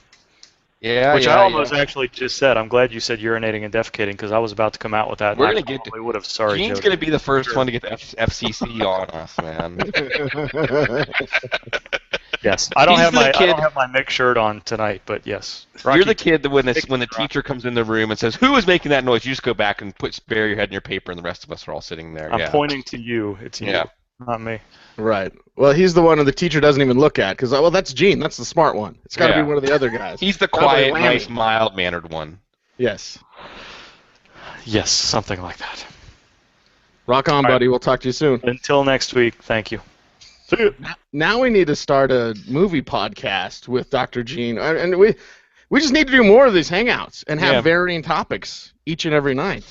Yeah. Which yeah, I almost yeah. actually just said. I'm glad you said urinating and defecating because I was about to come out with that. We're and gonna I get probably would have. Sorry, Gene's Joe. gonna be the first one to get the FCC on us, man. Yes, I don't He's have the my kid- Mick shirt on tonight, but yes. You're the kid that when Mickey the Rocky. teacher comes in the room and says, "Who is making that noise?" You just go back and bury your head in your paper, and the rest of us are all sitting there. I'm yeah. pointing to you. It's you, Yeah. not me. Right. Well, he's the one that the teacher doesn't even look at because, well, that's Gene. That's the smart one. It's got to Yeah. be one of the other guys. He's the Sounds like quiet, Lammy. nice, mild-mannered one. Yes. Yes, something like that. Rock on, All right. buddy. We'll talk to you soon. Until next week, thank you. See you. Now we need to start a movie podcast with Dr. Gene, and we just need to do more of these hangouts and have Yeah. varying topics each and every night.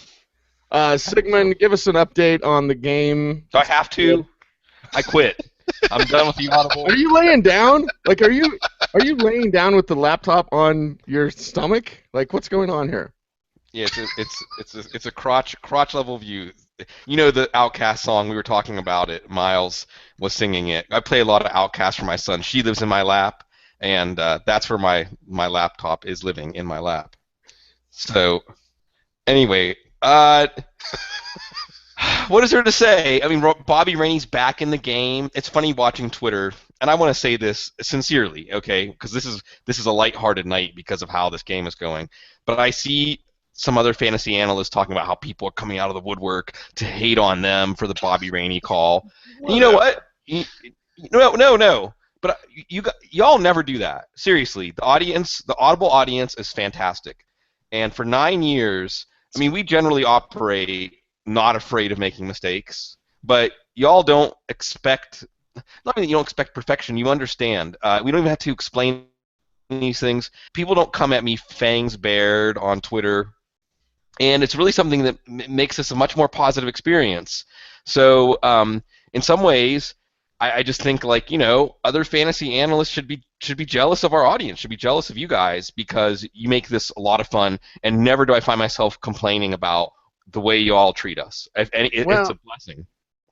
Sigmund, give us an update on the game. Do I have to? I quit. I'm done with the Audible. Are you laying down? Like, are you laying down with the laptop on your stomach? Like, what's going on here? Yeah, it's a crotch level view. You know the Outcast song we were talking about it. Miles was singing it. I play a lot of Outcast for my son. She lives in my lap, and that's where my laptop is living, in my lap. So, anyway, what is there to say? I mean, Bobby Rainey's back in the game. It's funny watching Twitter, and I want to say this sincerely, okay? Because this is a lighthearted night because of how this game is going. But I see some other fantasy analysts talking about how people are coming out of the woodwork to hate on them for the Bobby Rainey call. And you know what? No. But y'all never do that. Seriously, the Audible audience is fantastic. And for 9 years, I mean, we generally operate not afraid of making mistakes, but y'all don't expect, not that you don't expect perfection, you understand. We don't even have to explain these things. People don't come at me fangs bared on Twitter, and it's really something that makes this a much more positive experience. So in some ways, I just think, like, other fantasy analysts should be jealous of our audience, should be jealous of you guys, because you make this a lot of fun, and never do I find myself complaining about the way you all treat us. It's a blessing.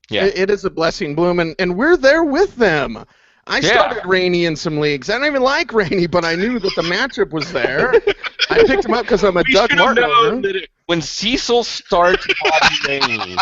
Yeah. It is a blessing, Bloom, and we're there with them. I started Rainey in some leagues. I don't even like Rainey, but I knew that the matchup was there. I picked him up because I'm a Doug Martin owner. When Cecil starts Bobby Rainey,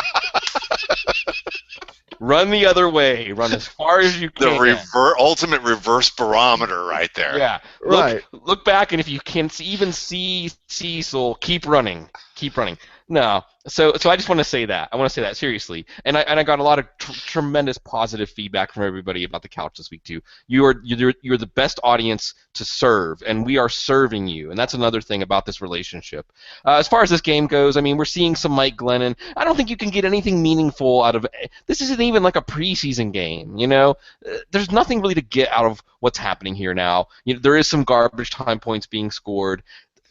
run the other way. Run as far as you can. The ultimate reverse barometer right there. Yeah. Right. Look back, and if you can even see Cecil, keep running. Keep running. No. So I just want to say that. I want to say that seriously. And I got a lot of tremendous positive feedback from everybody about the couch this week too. You're the best audience to serve, and we are serving you. And that's another thing about this relationship. As far as this game goes, I mean, we're seeing some Mike Glennon. I don't think you can get anything meaningful out of this. Isn't even like a preseason game. There's nothing really to get out of what's happening here now. There is some garbage time points being scored.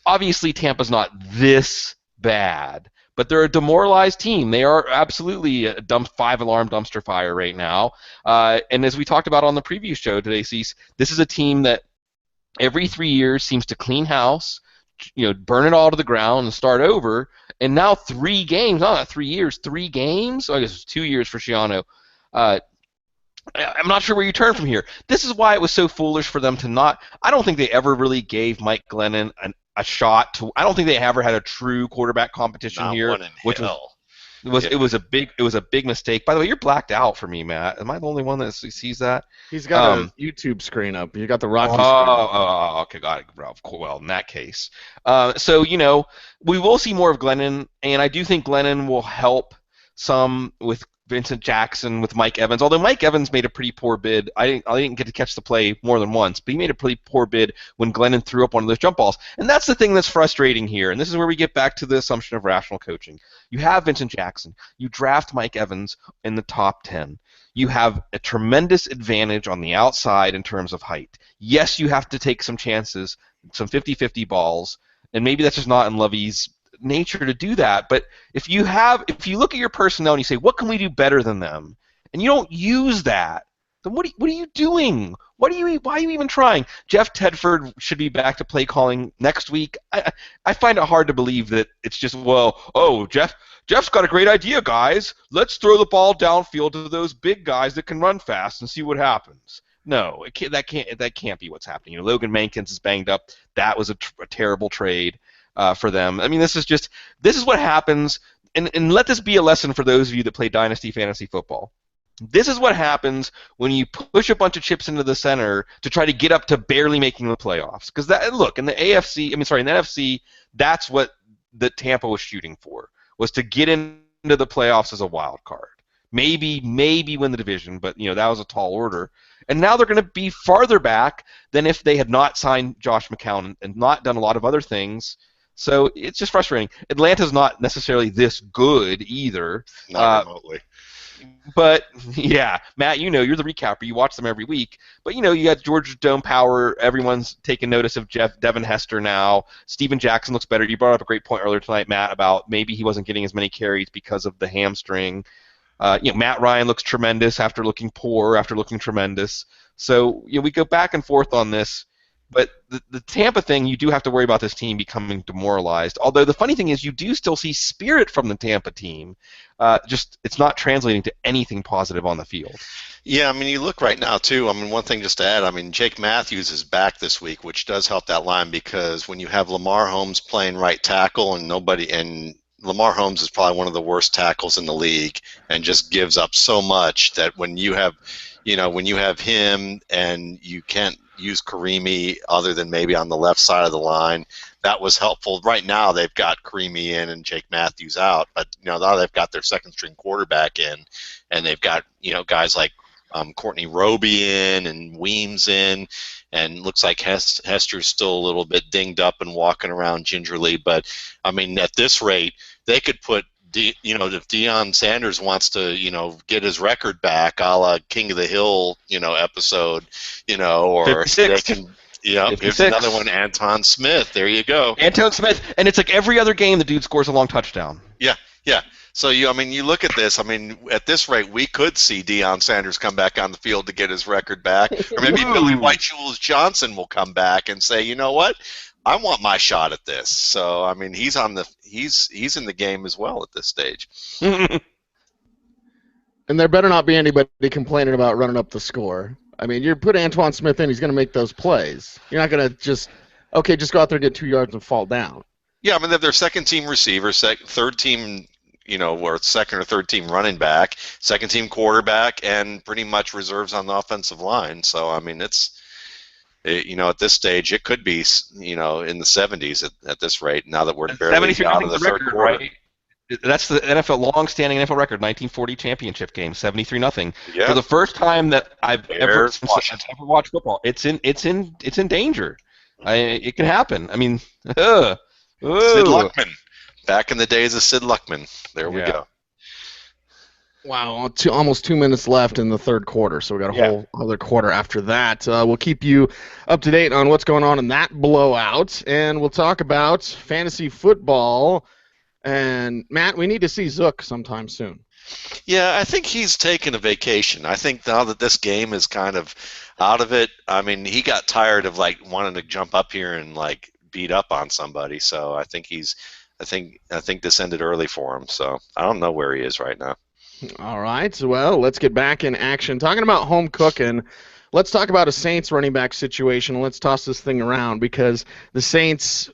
Obviously, Tampa's not this bad, but they're a demoralized team. They are absolutely a 5-alarm dumpster fire right now. And as we talked about on the previous show today, Cease, this is a team that every 3 years seems to clean house, burn it all to the ground and start over. And now 3 games, not 3 years, 3 games. I guess it's 2 years for Schiano. I'm not sure where you turn from here. This is why it was so foolish for them to not. I don't think they ever really gave Mike Glennon a shot to. I don't think they ever had a true quarterback competition Not here, one in which hell. it was a big mistake. By the way, you're blacked out for me, Matt. Am I the only one that sees that? He's got a YouTube screen up. You got the Rocky screen. Okay, got it. Well, in that case, so we will see more of Glennon, and I do think Glennon will help some with Vincent Jackson with Mike Evans, although Mike Evans made a pretty poor bid. I didn't get to catch the play more than once, but he made a pretty poor bid when Glennon threw up one of those jump balls. And that's the thing that's frustrating here, and this is where we get back to the assumption of rational coaching. You have Vincent Jackson. You draft Mike Evans in the top 10. You have a tremendous advantage on the outside in terms of height. Yes, you have to take some chances, some 50-50 balls, and maybe that's just not in Lovey's nature to do that, but if you look at your personnel and you say, what can we do better than them, and you don't use that, then what are you doing? Why are you even trying? Jeff Tedford should be back to play calling next week. I find it hard to believe that it's just, Jeff's got a great idea, guys. Let's throw the ball downfield to those big guys that can run fast and see what happens. No, that can't be what's happening. Logan Mankins is banged up. That was a terrible trade for them. I mean, this is what happens, and let this be a lesson for those of you that play Dynasty Fantasy Football. This is what happens when you push a bunch of chips into the center to try to get up to barely making the playoffs. Because in the NFC, that's what the Tampa was shooting for, was to get into the playoffs as a wild card. Maybe win the division, but that was a tall order. And now they're going to be farther back than if they had not signed Josh McCown and not done a lot of other things. So it's just frustrating. Atlanta's not necessarily this good either. Not remotely. But, yeah, Matt, you're the recapper. You watch them every week. But, you got Georgia Dome Power. Everyone's taking notice of Devin Hester now. Steven Jackson looks better. You brought up a great point earlier tonight, Matt, about maybe he wasn't getting as many carries because of the hamstring. Matt Ryan looks tremendous after looking poor, after looking tremendous. So, we go back and forth on this. But the Tampa thing, you do have to worry about this team becoming demoralized. Although the funny thing is, you do still see spirit from the Tampa team. Just it's not translating to anything positive on the field. Yeah, I mean, you look right now, too. I mean, one thing just to add, I mean, Jake Matthews is back this week, which does help that line because when you have Lamar Holmes playing right tackle and Lamar Holmes is probably one of the worst tackles in the league and just gives up so much that when you have him and you can't use Karimi other than maybe on the left side of the line, that was helpful. Right now they've got Karimi in and Jake Matthews out, but now they've got their second string quarterback in, and they've got guys like Courtney Roby in and Weems in, and looks like Hester's still a little bit dinged up and walking around gingerly. But I mean, at this rate, they could put if Deion Sanders wants to, get his record back, a la King of the Hill, episode, or 56. they can, here's another one, Anton Smith. There you go. Anton Smith, and it's like every other game the dude scores a long touchdown. Yeah. So you look at this. I mean, at this rate, we could see Deion Sanders come back on the field to get his record back, or maybe Billy White Jules Johnson will come back and say, you know what? I want my shot at this. So I mean, he's in the game as well at this stage. And there better not be anybody complaining about running up the score. I mean, you put Antoine Smith in, he's going to make those plays. You're not going to just go out there and get 2 yards and fall down. Yeah, I mean, they're their second team receiver, third team, or second or third team running back, second team quarterback, and pretty much reserves on the offensive line. So I mean, at this stage, it could be, in the 70s at this rate. Now that we're barely out of the third quarter. Right? That's the NFL long-standing NFL record, 1940 championship game, 73-0. Yeah. For the first time that I've ever watched football, it's in danger. It can happen. I mean, Sid Luckman, back in the days of Sid Luckman. There we go. Wow, almost 2 minutes left in the third quarter, so we got a whole other quarter after that. We'll keep you up to date on what's going on in that blowout, and we'll talk about fantasy football. And, Matt, we need to see Zook sometime soon. Yeah, I think he's taken a vacation. I think now that this game is kind of out of it, I mean, he got tired of, wanting to jump up here and, beat up on somebody. So I think I think this ended early for him. So I don't know where he is right now. All right, well, let's get back in action. Talking about home cooking, let's talk about a Saints running back situation. Let's toss this thing around because the Saints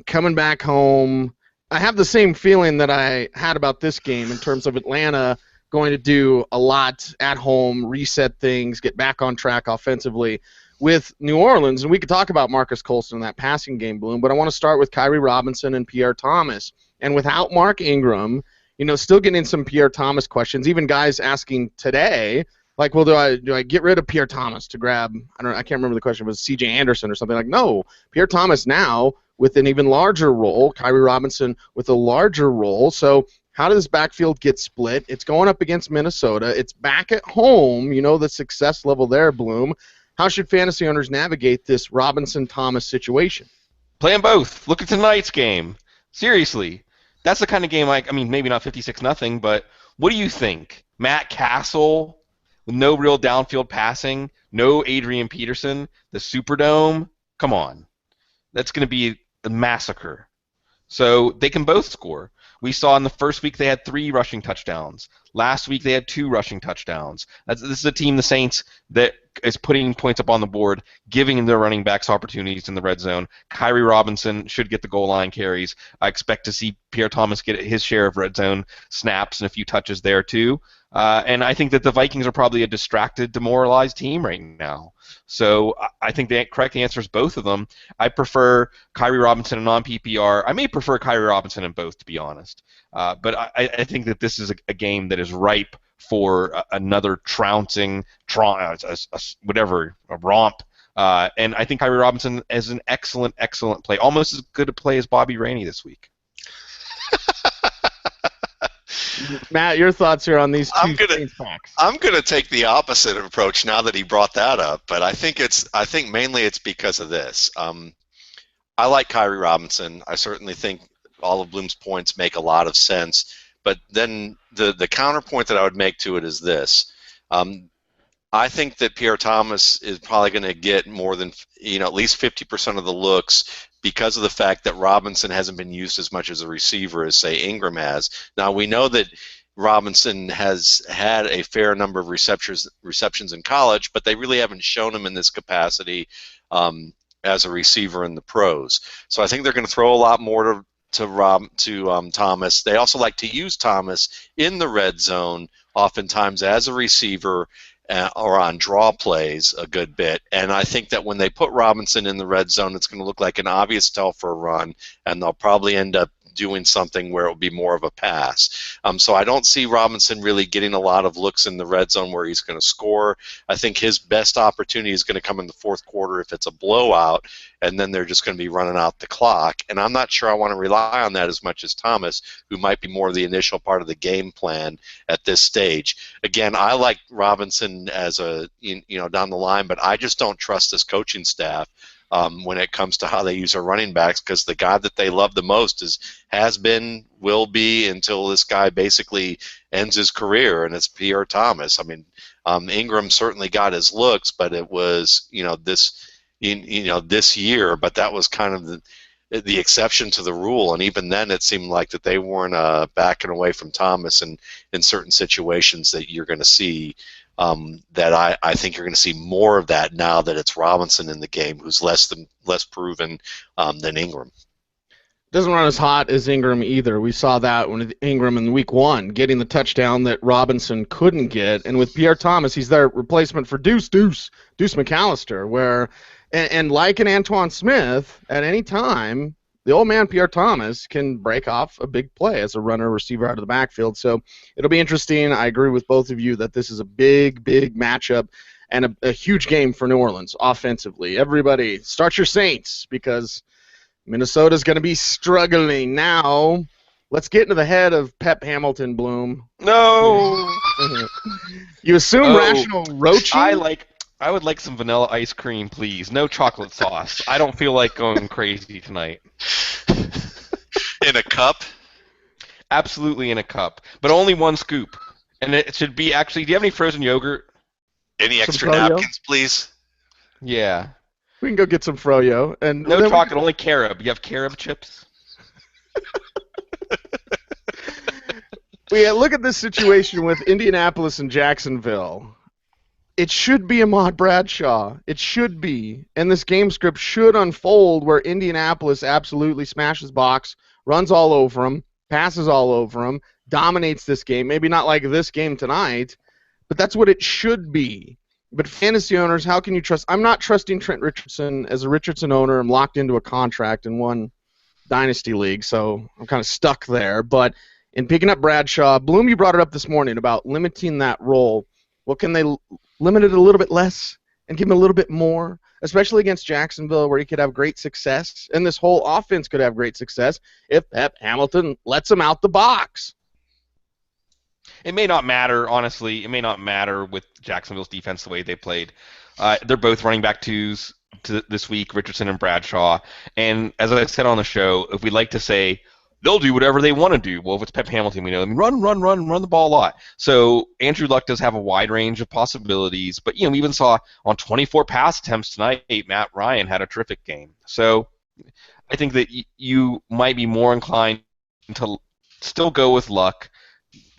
coming back home, I have the same feeling that I had about this game in terms of Atlanta going to do a lot at home, reset things, get back on track offensively with New Orleans. And we could talk about Marcus Colston in that passing game, Bloom, but I want to start with Kyrie Robinson and Pierre Thomas. And without Mark Ingram, Still getting some Pierre Thomas questions. Even guys asking today, like, well, do I get rid of Pierre Thomas to grab? I can't remember the question. Was C.J. Anderson or something? Like, no, Pierre Thomas now with an even larger role. Kyrie Robinson with a larger role. So how does this backfield get split? It's going up against Minnesota. It's back at home. The success level there, Bloom. How should fantasy owners navigate this Robinson-Thomas situation? Play them both. Look at tonight's game. Seriously. That's the kind of game, maybe not 56-0, but what do you think? Matt Castle with no real downfield passing, no Adrian Peterson, the Superdome? Come on. That's going to be a massacre. So they can both score. We saw in the first week they had 3 rushing touchdowns. Last week they had 2 rushing touchdowns. This is a team, the Saints, that is putting points up on the board, giving their running backs opportunities in the red zone. Kyrie Robinson should get the goal line carries. I expect to see Pierre Thomas get his share of red zone snaps and a few touches there too. And I think that the Vikings are probably a distracted, demoralized team right now. So I think the correct answer is both of them. I prefer Kyrie Robinson in non-PPR. I may prefer Kyrie Robinson in both, to be honest. But I think that this is a game that is ripe for another trouncing, a romp. And I think Kyrie Robinson is an excellent, excellent play. Almost as good a play as Bobby Rainey this week. Matt, your thoughts here on these two facts? I'm gonna take the opposite approach now that he brought that up, but I think mainly it's because of this. I like Kyrie Robinson. I certainly think all of Bloom's points make a lot of sense. But then the counterpoint that I would make to it is this. I think that Pierre Thomas is probably going to get more than at least 50% of the looks because of the fact that Robinson hasn't been used as much as a receiver as, say, Ingram has. Now, we know that Robinson has had a fair number of receptions in college, but they really haven't shown him in this capacity as a receiver in the pros. So I think they're going to throw a lot more to Thomas. They also like to use Thomas in the red zone, oftentimes as a receiver or on draw plays a good bit. And I think that when they put Robinson in the red zone, it's going to look like an obvious tell for a run, and they'll probably end up doing something where it will be more of a pass. So I don't see Robinson really getting a lot of looks in the red zone where he's going to score. I think his best opportunity is going to come in the fourth quarter if it's a blowout, and then they're just going to be running out the clock. And I'm not sure I want to rely on that as much as Thomas, who might be more of the initial part of the game plan at this stage. Again, I like Robinson as a down the line, but I just don't trust this coaching staff when it comes to how they use their running backs, because the guy that they love the most has been, will be until this guy basically ends his career, and it's Pierre Thomas. I mean, Ingram certainly got his looks, but it was this year, but that was kind of the exception to the rule, and even then it seemed like that they weren't backing away from Thomas in certain situations that you're going to see. That I think you're going to see more of that now that it's Robinson in the game, who's less proven than Ingram. Doesn't run as hot as Ingram either. We saw that when Ingram in week 1 getting the touchdown that Robinson couldn't get, and with Pierre Thomas, he's their replacement for Deuce McAllister, where and like an Antoine Smith, at any time, the old man Pierre Thomas can break off a big play as a runner receiver out of the backfield. So it'll be interesting. I agree with both of you that this is a big, big matchup and a huge game for New Orleans offensively. Everybody, start your Saints because Minnesota's going to be struggling. Now, let's get into the head of Pep Hamilton, Bloom. No! You assume rational roaching? I would like some vanilla ice cream, please. No chocolate sauce. I don't feel like going crazy tonight. In a cup? Absolutely in a cup, but only 1 scoop. And it should be actually. Do you have any frozen yogurt? Any extra napkins, please? Yeah. We can go get some froyo. And no chocolate, only carob. You have carob chips? Look at this situation with Indianapolis and Jacksonville. It should be Ahmad Bradshaw. It should be. And this game script should unfold where Indianapolis absolutely smashes box, runs all over him, passes all over him, dominates this game. Maybe not like this game tonight, but that's what it should be. But fantasy owners, how can you trust? I'm not trusting Trent Richardson. As a Richardson owner, I'm locked into a contract in one dynasty league, so I'm kind of stuck there. But in picking up Bradshaw. Bloom, you brought it up this morning about limiting that role. Well, can they limit it a little bit less and give him a little bit more, especially against Jacksonville, where he could have great success, and this whole offense could have great success if Pep Hamilton lets him out the box? It may not matter, honestly. It may not matter with Jacksonville's defense the way they played. They're both running back twos this week, Richardson and Bradshaw. And as I said on the show, if we like to say they'll do whatever they want to do, well, if it's Pep Hamilton, we know them. Run the ball a lot. So Andrew Luck does have a wide range of possibilities. But we even saw on 24 pass attempts tonight, Matt Ryan had a terrific game. So I think that you might be more inclined to still go with Luck.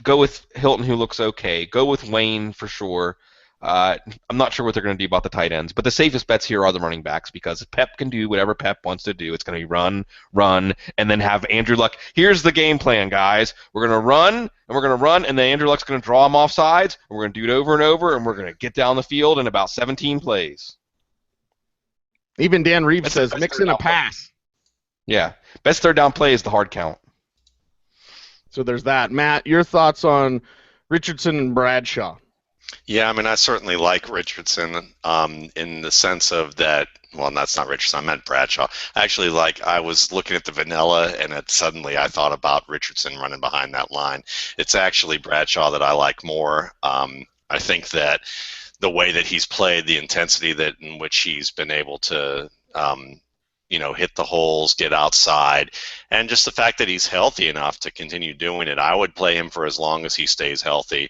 Go with Hilton, who looks okay. Go with Wayne for sure. I'm not sure what they're going to do about the tight ends, but the safest bets here are the running backs because Pep can do whatever Pep wants to do. It's going to be run, and then have Andrew Luck. Here's the game plan, guys. We're going to run, and then Andrew Luck's going to draw them off sides, and we're going to do it over and over, and we're going to get down the field in about 17 plays. Even Dan Reeves says mix in a pass. Yeah. Best third down play is the hard count. So there's that. Matt, your thoughts on Richardson and Bradshaw? Yeah, I mean, I certainly like Richardson in the sense of that. Well, that's not Richardson. I meant Bradshaw. Actually, I was looking at the vanilla, and suddenly I thought about Richardson running behind that line. It's actually Bradshaw that I like more. I think that the way that he's played, the intensity in which he's been able to hit the holes, get outside, and just the fact that he's healthy enough to continue doing it. I would play him for as long as he stays healthy,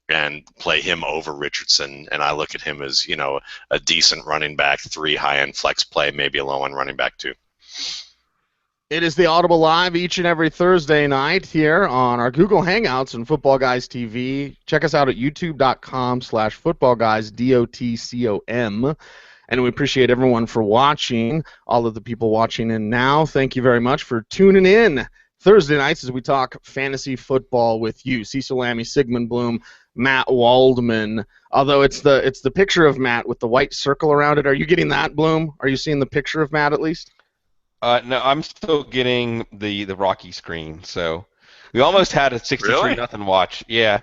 and play him over Richardson. And I look at him as, a decent running back 3, high-end flex play, maybe a low-end running back 2. It is the Audible Live each and every Thursday night here on our Google Hangouts and Football Guys TV. Check us out at youtube.com/footballguys, And we appreciate everyone for watching, all of the people watching in now. Thank you very much for tuning in Thursday nights as we talk fantasy football with you. Cecil Lammy, Sigmund Bloom, Matt Waldman. Although it's the picture of Matt with the white circle around it. Are you getting that, Bloom? Are you seeing the picture of Matt at least? No, I'm still getting the Rocky screen. So we almost had a 63-0 watch. Yeah.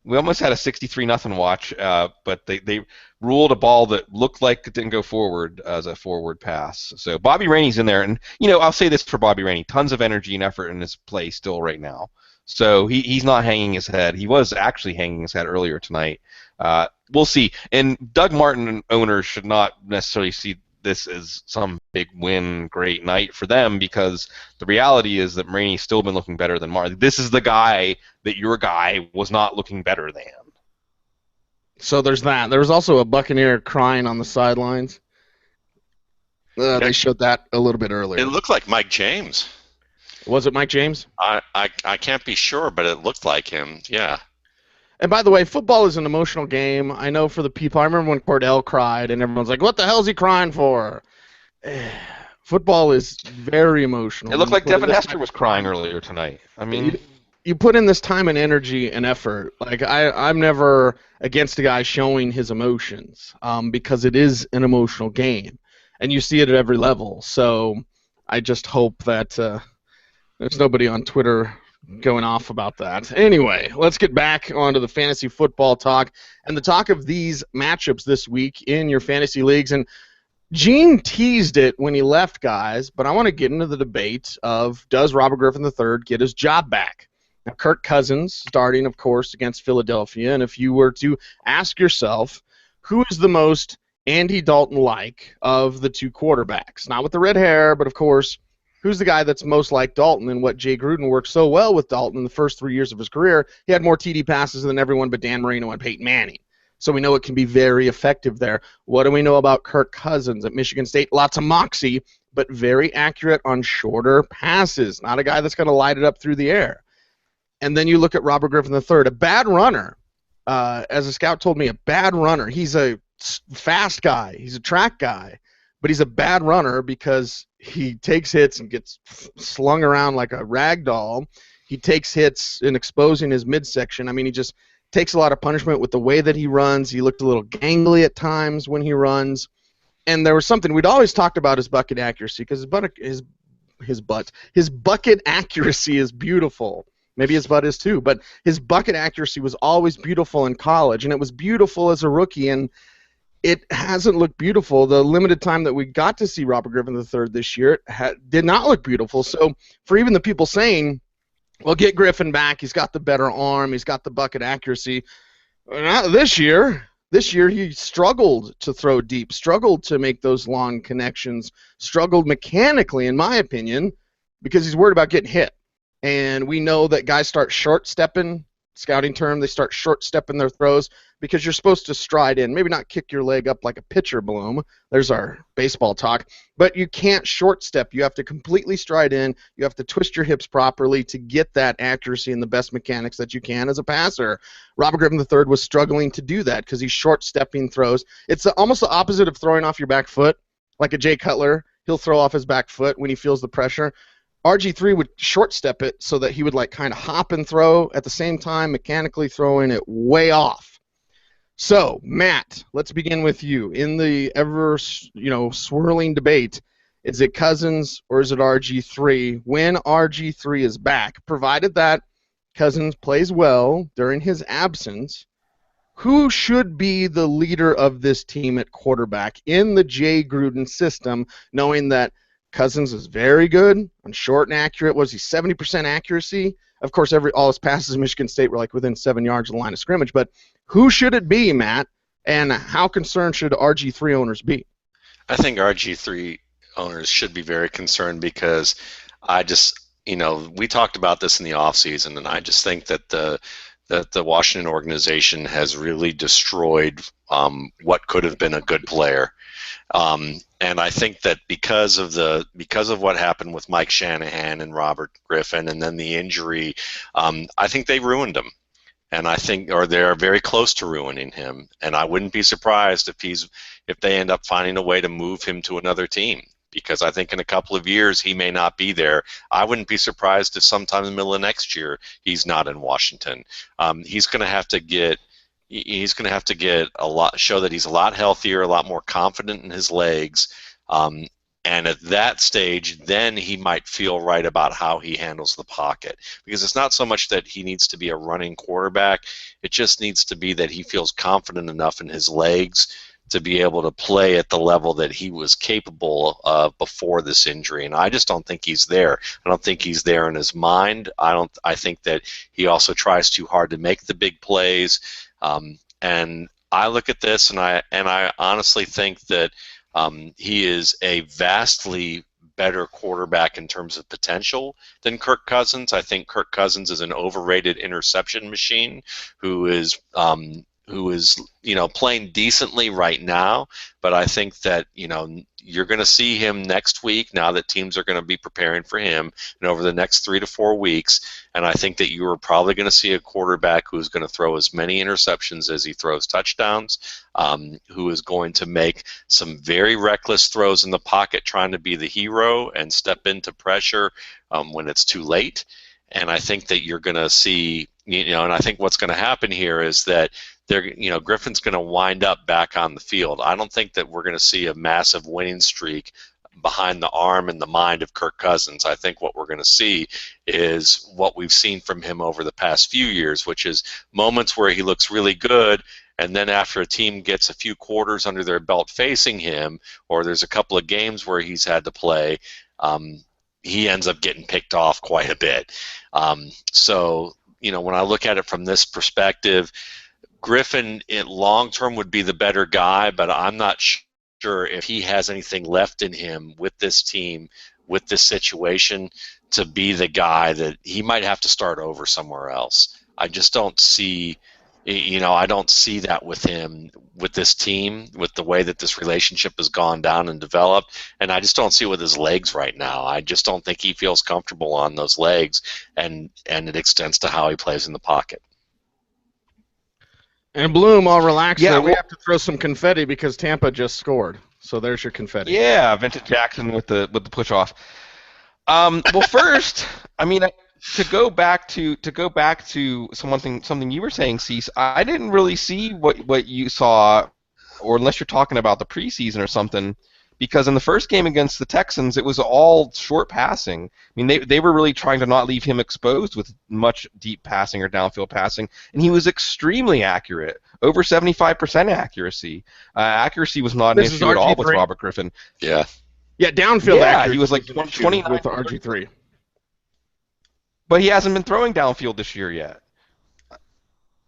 We almost had a 63-0 watch, but they ruled a ball that looked like it didn't go forward as a forward pass. So Bobby Rainey's in there, and I'll say this for Bobby Rainey: tons of energy and effort in his play still right now. So he's not hanging his head. He was actually hanging his head earlier tonight. We'll see. And Doug Martin owners should not necessarily see this as some big win, great night for them, because the reality is that Rainey's still been looking better than Martin. This is the guy that your guy was not looking better than. So there's that. There was also a Buccaneer crying on the sidelines. They showed that a little bit earlier. It looked like Mike James. Was it Mike James? I can't be sure, but it looked like him, yeah. And by the way, football is an emotional game. I know for the people. I remember when Cordell cried, and everyone's like, what the hell is he crying for? Football is very emotional. It looked like Devin Hester was crying earlier tonight. I mean, you put in this time and energy and effort. I'm never against a guy showing his emotions because it is an emotional game, and you see it at every level. So I just hope that there's nobody on Twitter going off about that. Anyway, let's get back onto the fantasy football talk and the talk of these matchups this week in your fantasy leagues. And Gene teased it when he left, guys, but I want to get into the debate of, does Robert Griffin III get his job back? Now, Kirk Cousins starting, of course, against Philadelphia, and if you were to ask yourself, who is the most Andy Dalton-like of the two quarterbacks? Not with the red hair, but, of course, who's the guy that's most like Dalton, and what Jay Gruden worked so well with Dalton in the first 3 years of his career? He had more TD passes than everyone but Dan Marino and Peyton Manning. So we know it can be very effective there. What do we know about Kirk Cousins at Michigan State? Lots of moxie, but very accurate on shorter passes. Not a guy that's going to light it up through the air. And then you look at Robert Griffin III, a bad runner. As a scout told me, a bad runner. He's a fast guy. He's a track guy. But he's a bad runner because he takes hits and gets slung around like a rag doll. He takes hits in exposing his midsection. I mean, he just takes a lot of punishment with the way that he runs. He looked a little gangly at times when he runs. And there was something we'd always talked about, his bucket accuracy, because his bucket accuracy is beautiful. Maybe his butt is too, but his bucket accuracy was always beautiful in college, and it was beautiful as a rookie, and it hasn't looked beautiful. The limited time that we got to see Robert Griffin III this year did not look beautiful. So for even the people saying, well, get Griffin back, he's got the better arm, he's got the bucket accuracy, not this year. This year he struggled to throw deep, struggled to make those long connections, struggled mechanically, in my opinion, because he's worried about getting hit. And we know that guys start short-stepping, scouting term, they start short-stepping their throws because you're supposed to stride in. Maybe not kick your leg up like a pitcher, Bloom. There's our baseball talk. But you can't short-step. You have to completely stride in. You have to twist your hips properly to get that accuracy and the best mechanics that you can as a passer. Robert Griffin III was struggling to do that because he's short-stepping throws. It's almost the opposite of throwing off your back foot, like a Jay Cutler. He'll throw off his back foot when he feels the pressure. RG3 would short step it so that he would like kind of hop and throw at the same time, mechanically throwing it way off. So, Matt, let's begin with you. In the ever, swirling debate, is it Cousins or is it RG3? When RG3 is back, provided that Cousins plays well during his absence, who should be the leader of this team at quarterback in the Jay Gruden system, knowing that Cousins is very good on short and accurate. Was he 70% accuracy? Of course, all his passes in Michigan State were like within 7 yards of the line of scrimmage. But who should it be, Matt? And how concerned should RG3 owners be? I think RG3 owners should be very concerned because we talked about this in the offseason, and I just think that the Washington organization has really destroyed what could have been a good player. And I think that because of what happened with Mike Shanahan and Robert Griffin and then the injury, I think they ruined him. And they're very close to ruining him. And I wouldn't be surprised if they end up finding a way to move him to another team, because I think in a couple of years he may not be there. I wouldn't be surprised if sometime in the middle of next year he's not in Washington. He's going to have to get show that he's a lot healthier, a lot more confident in his legs. And at that stage, then he might feel right about how he handles the pocket. Because it's not so much that he needs to be a running quarterback. It just needs to be that he feels confident enough in his legs to be able to play at the level that he was capable of before this injury. And I just don't think he's there. I don't think he's there in his mind. I think that he also tries too hard to make the big plays. And I look at this and I honestly think that he is a vastly better quarterback in terms of potential than Kirk Cousins. I think Kirk Cousins is an overrated interception machine who is playing decently right now, but I think that you're going to see him next week now that teams are going to be preparing for him, and over the next 3 to 4 weeks, and I think that you are probably going to see a quarterback who's going to throw as many interceptions as he throws touchdowns, who is going to make some very reckless throws in the pocket trying to be the hero and step into pressure when it's too late. And I think that you're going to see, and I think what's going to happen here is that Griffin's going to wind up back on the field. I don't think that we're going to see a massive winning streak behind the arm and the mind of Kirk Cousins. I think what we're going to see is what we've seen from him over the past few years, which is moments where he looks really good, and then after a team gets a few quarters under their belt facing him, or there's a couple of games where he's had to play, he ends up getting picked off quite a bit. So when I look at it from this perspective, Griffin in long term would be the better guy, but I'm not sure if he has anything left in him with this team, with this situation, to be the guy that he might have to start over somewhere else. I just don't see, I don't see that with him, with this team, with the way that this relationship has gone down and developed, and I just don't see it with his legs right now. I just don't think he feels comfortable on those legs, and it extends to how he plays in the pocket. And Bloom, I'll relax there. We have to throw some confetti because Tampa just scored. So there's your confetti. Yeah, Vintage Jackson with the push off. Well, first, to go back to something you were saying, Cease, I didn't really see what you saw, or unless you're talking about the preseason or something. because in the first game against the Texans, it was all short passing. I mean, they were really trying to not leave him exposed with much deep passing or downfield passing, and he was extremely accurate, over 75% accuracy. Accuracy was not an issue at all with Robert Griffin. Yeah. Yeah, downfield accuracy. He was like 29 with RG3. But he hasn't been throwing downfield this year yet.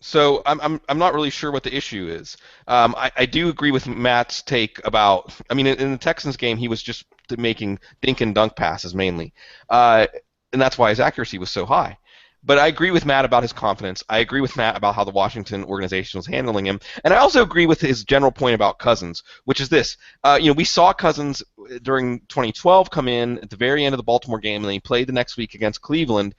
So I'm not really sure what the issue is. I do agree with Matt's take about. I mean, in the Texans game, he was just making dink and dunk passes mainly, and that's why his accuracy was so high. But I agree with Matt about his confidence. I agree with Matt about how the Washington organization was handling him, and I also agree with his general point about Cousins, which is this: we saw Cousins during 2012 come in at the very end of the Baltimore game, and then he played the next week against Cleveland.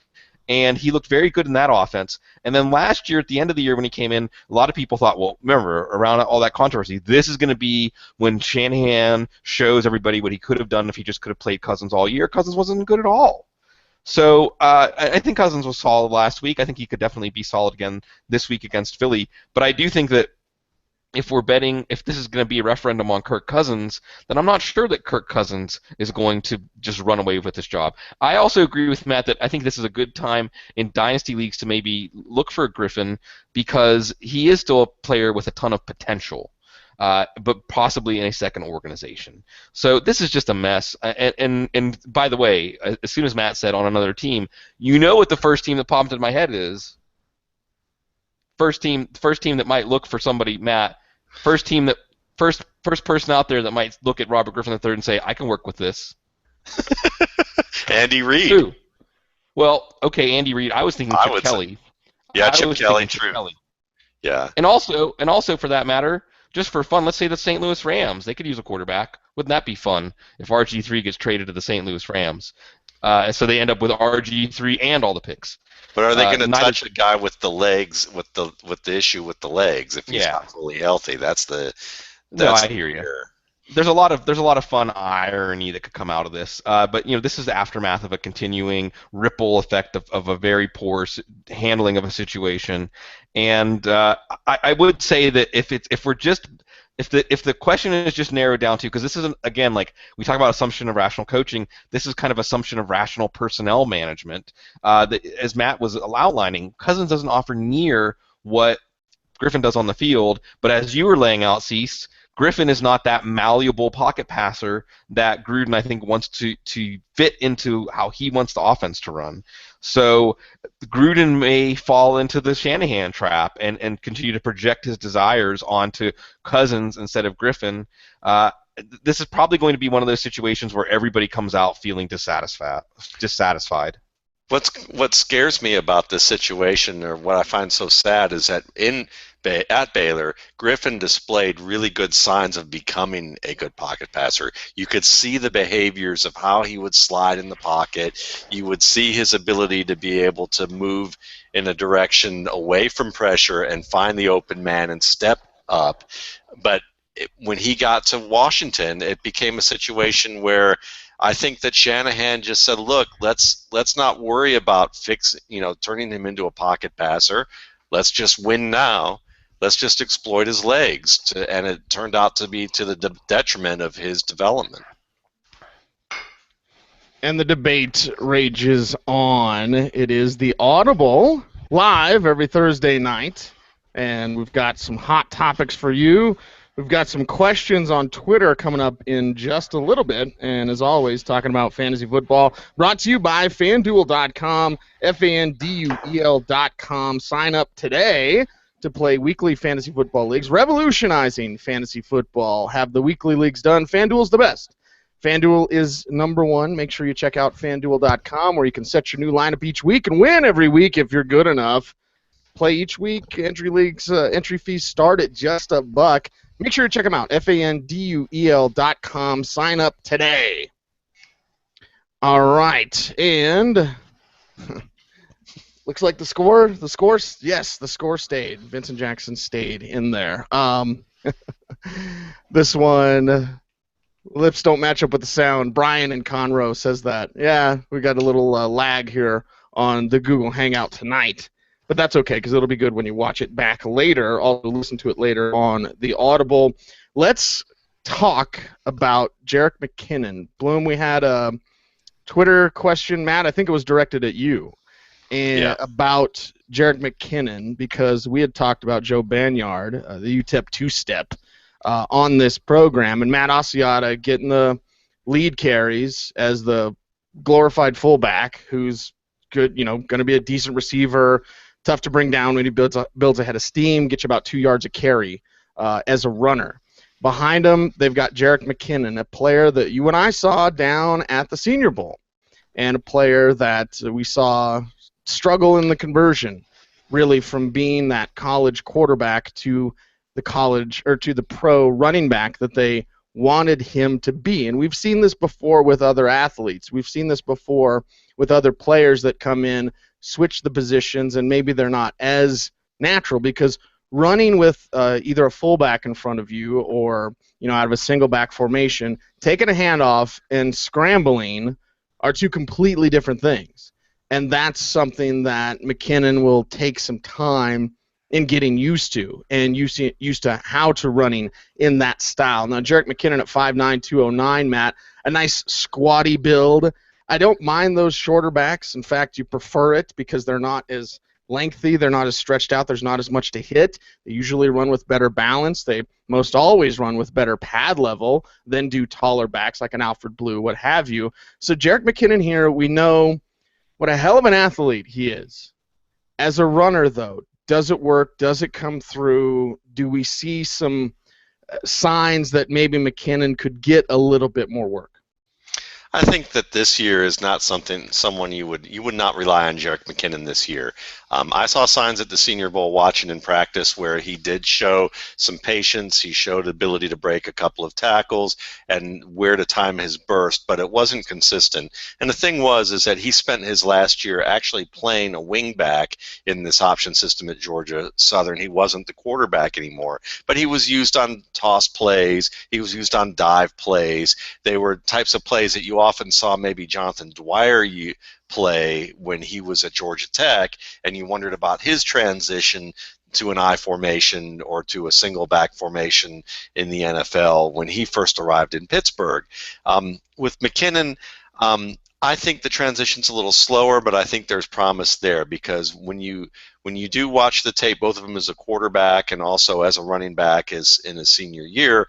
And he looked very good in that offense. And then last year, at the end of the year when he came in, a lot of people thought, well, remember, around all that controversy, this is going to be when Shanahan shows everybody what he could have done if he just could have played Cousins all year. Cousins wasn't good at all. So I think Cousins was solid last week. I think he could definitely be solid again this week against Philly. But I do think that if we're betting, if this is going to be a referendum on Kirk Cousins, then I'm not sure that Kirk Cousins is going to just run away with this job. I also agree with Matt that I think this is a good time in dynasty leagues to maybe look for Griffin because he is still a player with a ton of potential, but possibly in a second organization. So this is just a mess. And by the way, as soon as Matt said on another team, you know what the first team that popped into my head is? First team that might look for somebody, Matt. First person out there that might look at Robert Griffin III and say, I can work with this. Andy Reid. True. Well, okay, Andy Reid. I was thinking Chip Kelly. Yeah, Chip Kelly. True. Yeah. And also for that matter, just for fun, let's say the St. Louis Rams. They could use a quarterback. Wouldn't that be fun if RG3 gets traded to the St. Louis Rams? So they end up with RG3 and all the picks. But are they going to touch a guy with the legs, with the issue with the legs if he's not fully healthy? No, I hear you. There's a lot of fun irony that could come out of this. But this is the aftermath of a continuing ripple effect of a very poor handling of a situation. And I would say that if the question is just narrowed down to, because this isn't, again, like we talk about assumption of rational coaching, this is kind of assumption of rational personnel management. As Matt was outlining, Cousins doesn't offer near what Griffin does on the field, but as you were laying out, Cease, Griffin is not that malleable pocket passer that Gruden, I think, wants to fit into how he wants the offense to run. So Gruden may fall into the Shanahan trap and continue to project his desires onto Cousins instead of Griffin. This is probably going to be one of those situations where everybody comes out feeling dissatisfied. What scares me about this situation, or what I find so sad, is that at Baylor, Griffin displayed really good signs of becoming a good pocket passer. You could see the behaviors of how he would slide in the pocket. You would see his ability to be able to move in a direction away from pressure and find the open man and step up. But when he got to Washington, it became a situation where I think that Shanahan just said, "Look, let's not worry about turning him into a pocket passer. Let's just win now. Let's just exploit his legs." And it turned out to be to the detriment of his development. And the debate rages on. It is the Audible live every Thursday night, and we've got some hot topics for you. We've got some questions on Twitter coming up in just a little bit, and as always, talking about fantasy football. Brought to you by FanDuel.com, FanDuel.com. Sign up today to play weekly fantasy football leagues, revolutionizing fantasy football. Have the weekly leagues done. FanDuel's the best. FanDuel is number one. Make sure you check out FanDuel.com, where you can set your new lineup each week and win every week if you're good enough. Play each week. Entry fees start at just $1. Make sure to check them out, FanDuel.com. Sign up today. All right, and looks like the score, yes, the score stayed. Vincent Jackson stayed in there. This one, lips don't match up with the sound. Brian in Conroe says that. Yeah, we got a little lag here on the Google Hangout tonight. But that's okay, because it'll be good when you watch it back later. Also listen to it later on the Audible. Let's talk about Jerick McKinnon. Bloom, we had a Twitter question, Matt. I think it was directed at you, and about Jerick McKinnon, because we had talked about Joe Banyard, the UTEP two-step, on this program, and Matt Asiata getting the lead carries as the glorified fullback, who's good, going to be a decent receiver, tough to bring down when he builds a head of steam, gets you about 2 yards a carry as a runner. Behind him, they've got Jerick McKinnon, a player that you and I saw down at the Senior Bowl, and a player that we saw struggle in the conversion, really, from being that college quarterback to the college or to the pro running back that they wanted him to be. And we've seen this before with other athletes. We've seen this before with other players that come in, switch the positions, and maybe they're not as natural, because running with either a fullback in front of you or out of a single back formation, taking a handoff and scrambling are two completely different things. And that's something that McKinnon will take some time in getting used to, and used to how to running in that style. Now, Jerick McKinnon at 5'9", 209, Matt, a nice squatty build. I don't mind those shorter backs. In fact, you prefer it because they're not as lengthy, they're not as stretched out, there's not as much to hit. They usually run with better balance. They most always run with better pad level than do taller backs like an Alfred Blue, what have you. So Jerick McKinnon here, we know what a hell of an athlete he is. As a runner, though, does it work? Does it come through? Do we see some signs that maybe McKinnon could get a little bit more work? I think that this year is not someone you would not rely on Jerick McKinnon this year. I saw signs at the Senior Bowl watching in practice where he did show some patience. He showed ability to break a couple of tackles and where to time his burst, but it wasn't consistent. And the thing is that he spent his last year actually playing a wing back in this option system at Georgia Southern. He wasn't the quarterback anymore, but he was used on toss plays. He was used on dive plays. They were types of plays that you often saw maybe Jonathan Dwyer play when he was at Georgia Tech, and you wondered about his transition to an I formation or to a single back formation in the NFL when he first arrived in Pittsburgh. With McKinnon, I think the transition's a little slower, but I think there's promise there, because when you do watch the tape, both of them as a quarterback and also as a running back as in his senior year,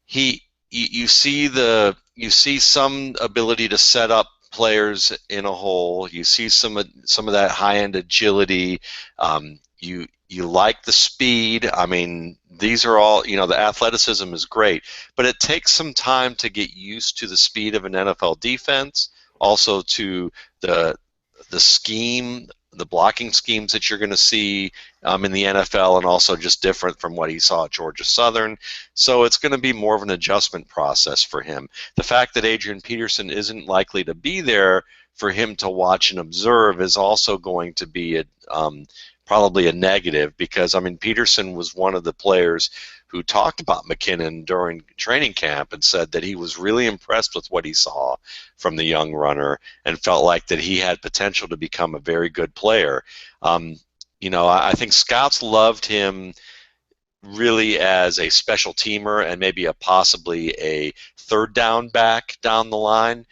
you see some ability to set up players in a hole. You see some of that high-end agility. You like the speed. I mean, these are all, the athleticism is great, but it takes some time to get used to the speed of an NFL defense, also to the scheme, the blocking schemes that you're going to see in the NFL, and also just different from what he saw at Georgia Southern. So it's going to be more of an adjustment process for him. The fact that Adrian Peterson isn't likely to be there for him to watch and observe is also going to be probably a negative, because, Peterson was one of the players who talked about McKinnon during training camp and said that he was really impressed with what he saw from the young runner and felt like that he had potential to become a very good player. I think scouts loved him really as a special teamer and maybe possibly a third down back down the line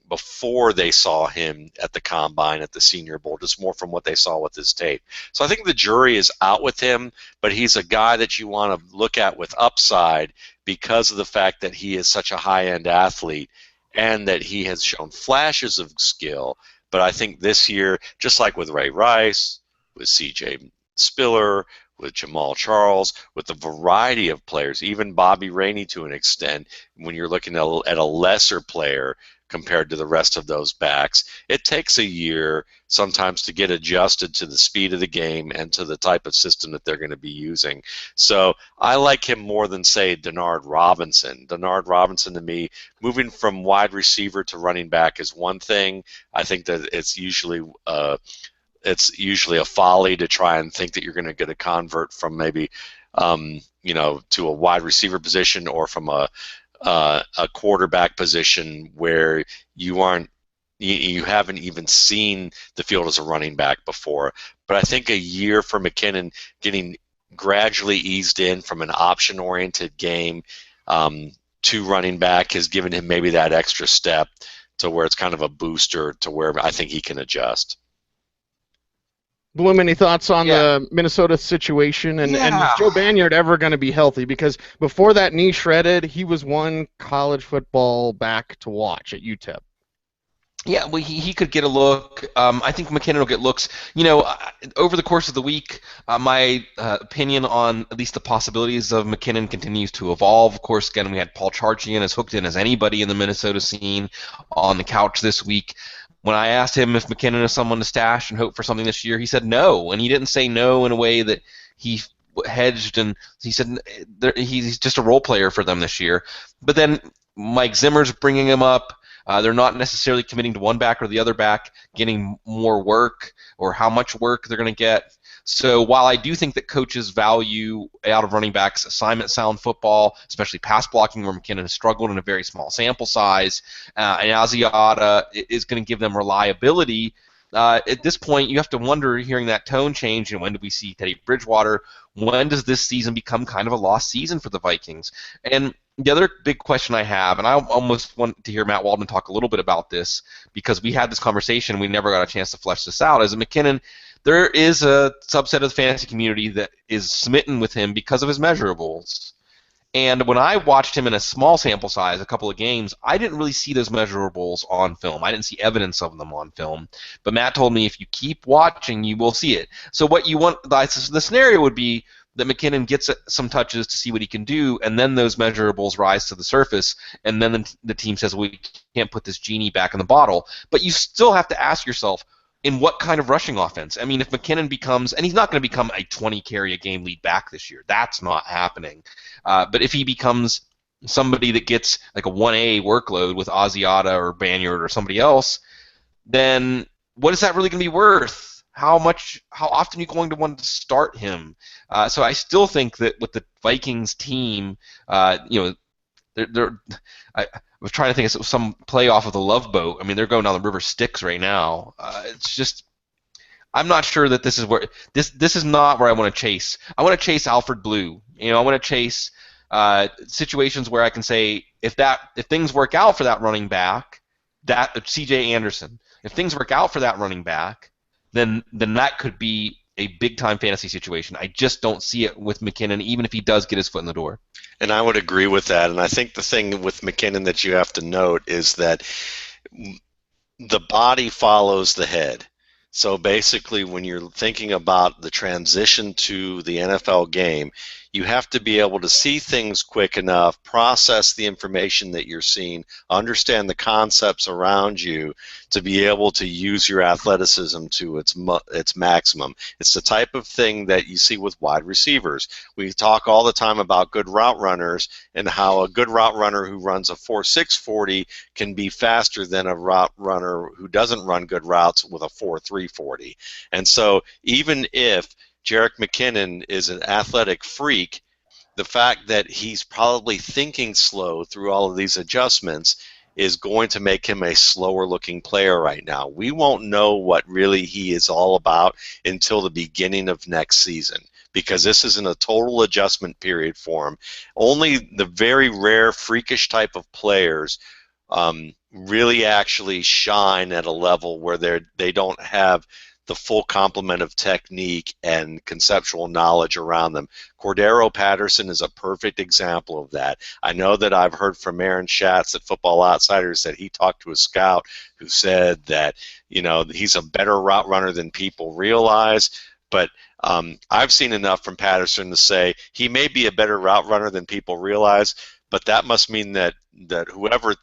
before they saw him at the Combine, at the Senior Bowl, just more from what they saw with his tape. So I think the jury is out with him, but he's a guy that you want to look at with upside because of the fact that he is such a high-end athlete and that he has shown flashes of skill. But I think this year, just like with Ray Rice, with C.J. Spiller, with Jamal Charles, with a variety of players, even Bobby Rainey to an extent, when you're looking at a lesser player compared to the rest of those backs, it takes a year sometimes to get adjusted to the speed of the game and to the type of system that they're going to be using. So I like him more than, say, Denard Robinson. Denard Robinson, to me, moving from wide receiver to running back is one thing. I think that it's usually a folly to try and think that you're going to get a convert from maybe to a wide receiver position or from a quarterback position where you haven't even seen the field as a running back before. But I think a year for McKinnon, getting gradually eased in from an option-oriented game to running back has given him maybe that extra step to where it's kind of a booster to where I think he can adjust. Bloom, any thoughts on Yeah. the Minnesota situation? And is Yeah. Joe Banyard ever going to be healthy? Because before that knee shredded, he was one college football back to watch at UTEP. Yeah, well, he could get a look. I think McKinnon will get looks. Over the course of the week, my opinion on at least the possibilities of McKinnon continues to evolve. Of course, again, we had Paul Charchian as hooked in as anybody in the Minnesota scene on the couch this week. When I asked him if McKinnon is someone to stash and hope for something this year, he said no, and he didn't say no in a way that he hedged, and he said he's just a role player for them this year. But then Mike Zimmer's bringing him up. They're not necessarily committing to one back or the other back, getting more work or how much work they're going to get. So while I do think that coaches value out of running backs assignment sound football, especially pass blocking where McKinnon has struggled in a very small sample size, and Asiata is going to give them reliability, at this point you have to wonder, hearing that tone change, and when do we see Teddy Bridgewater? When does this season become kind of a lost season for the Vikings? And the other big question I have, and I almost want to hear Matt Waldman talk a little bit about this because we had this conversation, we never got a chance to flesh this out, is McKinnon, there is a subset of the fantasy community that is smitten with him because of his measurables. And when I watched him in a small sample size, a couple of games, I didn't really see those measurables on film. I didn't see evidence of them on film. But Matt told me if you keep watching, you will see it. So what you want, the scenario would be that McKinnon gets some touches to see what he can do, and then those measurables rise to the surface, and then the team says, well, we can't put this genie back in the bottle. But you still have to ask yourself, in what kind of rushing offense? I mean, if McKinnon becomes, and he's not going to become a 20-carry-a-game lead back this year. That's not happening. But if he becomes somebody that gets like a 1A workload with Asiata or Banyard or somebody else, then what is that really going to be worth? How often are you going to want to start him? So I still think that with the Vikings team, I was trying to think of some play off of the Love Boat. I mean, they're going down the river Styx right now. It's just, I'm not sure that this is where this is not where I want to chase. I want to chase Alfred Blue. I want to chase situations where I can say if things work out for that running back, that C.J. Anderson, if things work out for that running back, then that could be a big-time fantasy situation. I just don't see it with McKinnon, even if he does get his foot in the door. And I would agree with that. And I think the thing with McKinnon that you have to note is that the body follows the head. So basically, when you're thinking about the transition to the NFL game, you have to be able to see things quick enough, process the information that you're seeing, understand the concepts around you to be able to use your athleticism to its maximum. It's the type of thing that you see with wide receivers. We talk all the time about good route runners and how a good route runner who runs a 4.6 40 can be faster than a route runner who doesn't run good routes with a 4.3 40. And so even if Jerick McKinnon is an athletic freak, the fact that he's probably thinking slow through all of these adjustments is going to make him a slower looking player right now. We won't know what really he is all about until the beginning of next season, because this isn't a total adjustment period for him. Only the very rare freakish type of players really actually shine at a level where they don't have the full complement of technique and conceptual knowledge around them. Cordero Patterson is a perfect example of that. I know that I've heard from Aaron Schatz at Football Outsiders that he talked to a scout who said that, he's a better route runner than people realize, but I've seen enough from Patterson to say he may be a better route runner than people realize, but that must mean that whoever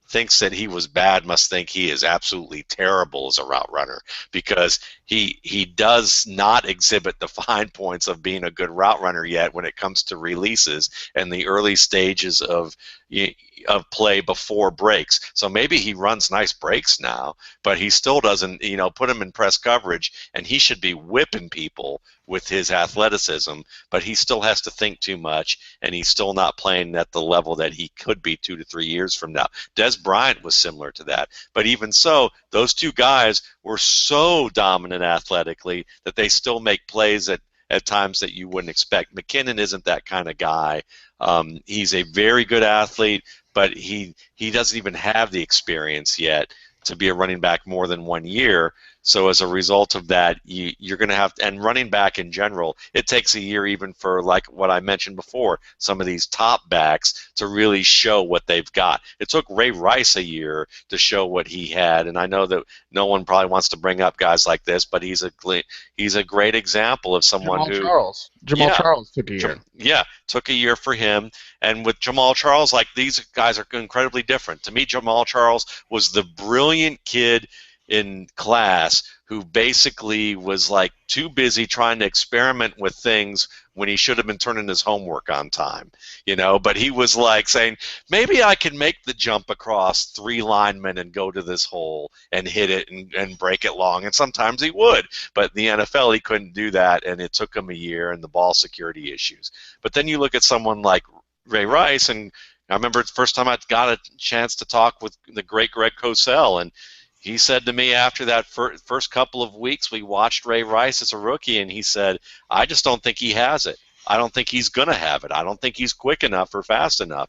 thinks that he was bad must think he is absolutely terrible as a route runner, because he does not exhibit the fine points of being a good route runner yet when it comes to releases and the early stages of play before breaks. So maybe he runs nice breaks now, but he still doesn't, put him in press coverage, and he should be whipping people with his athleticism, but he still has to think too much, and he's still not playing at the level that he could be 2 to 3 years from now. Des Bryant was similar to that, but even so, those two guys were so dominant athletically that they still make plays at at times that you wouldn't expect. McKinnon isn't that kind of guy. He's a very good athlete, but he doesn't even have the experience yet to be a running back more than 1 year. So as a result of that, you're going to have, and running back in general, it takes a year even for, like what I mentioned before, some of these top backs to really show what they've got. It took Ray Rice a year to show what he had, and I know that no one probably wants to bring up guys like this, but he's a great example of someone Jamal Charles took a year. Yeah, took a year for him. And with Jamal Charles, like, these guys are incredibly different. To me, Jamal Charles was the brilliant kid in class who basically was like too busy trying to experiment with things when he should have been turning his homework on time, but he was like saying, maybe I can make the jump across 3 linemen and go to this hole and hit it and break it long, and sometimes he would, but in the NFL he couldn't do that, and it took him a year, and the ball security issues. But then you look at someone like Ray Rice, and I remember the first time I got a chance to talk with the great Greg Cosell, and he said to me after that first couple of weeks, we watched Ray Rice as a rookie, and he said, I just don't think he has it. I don't think he's going to have it. I don't think he's quick enough or fast enough.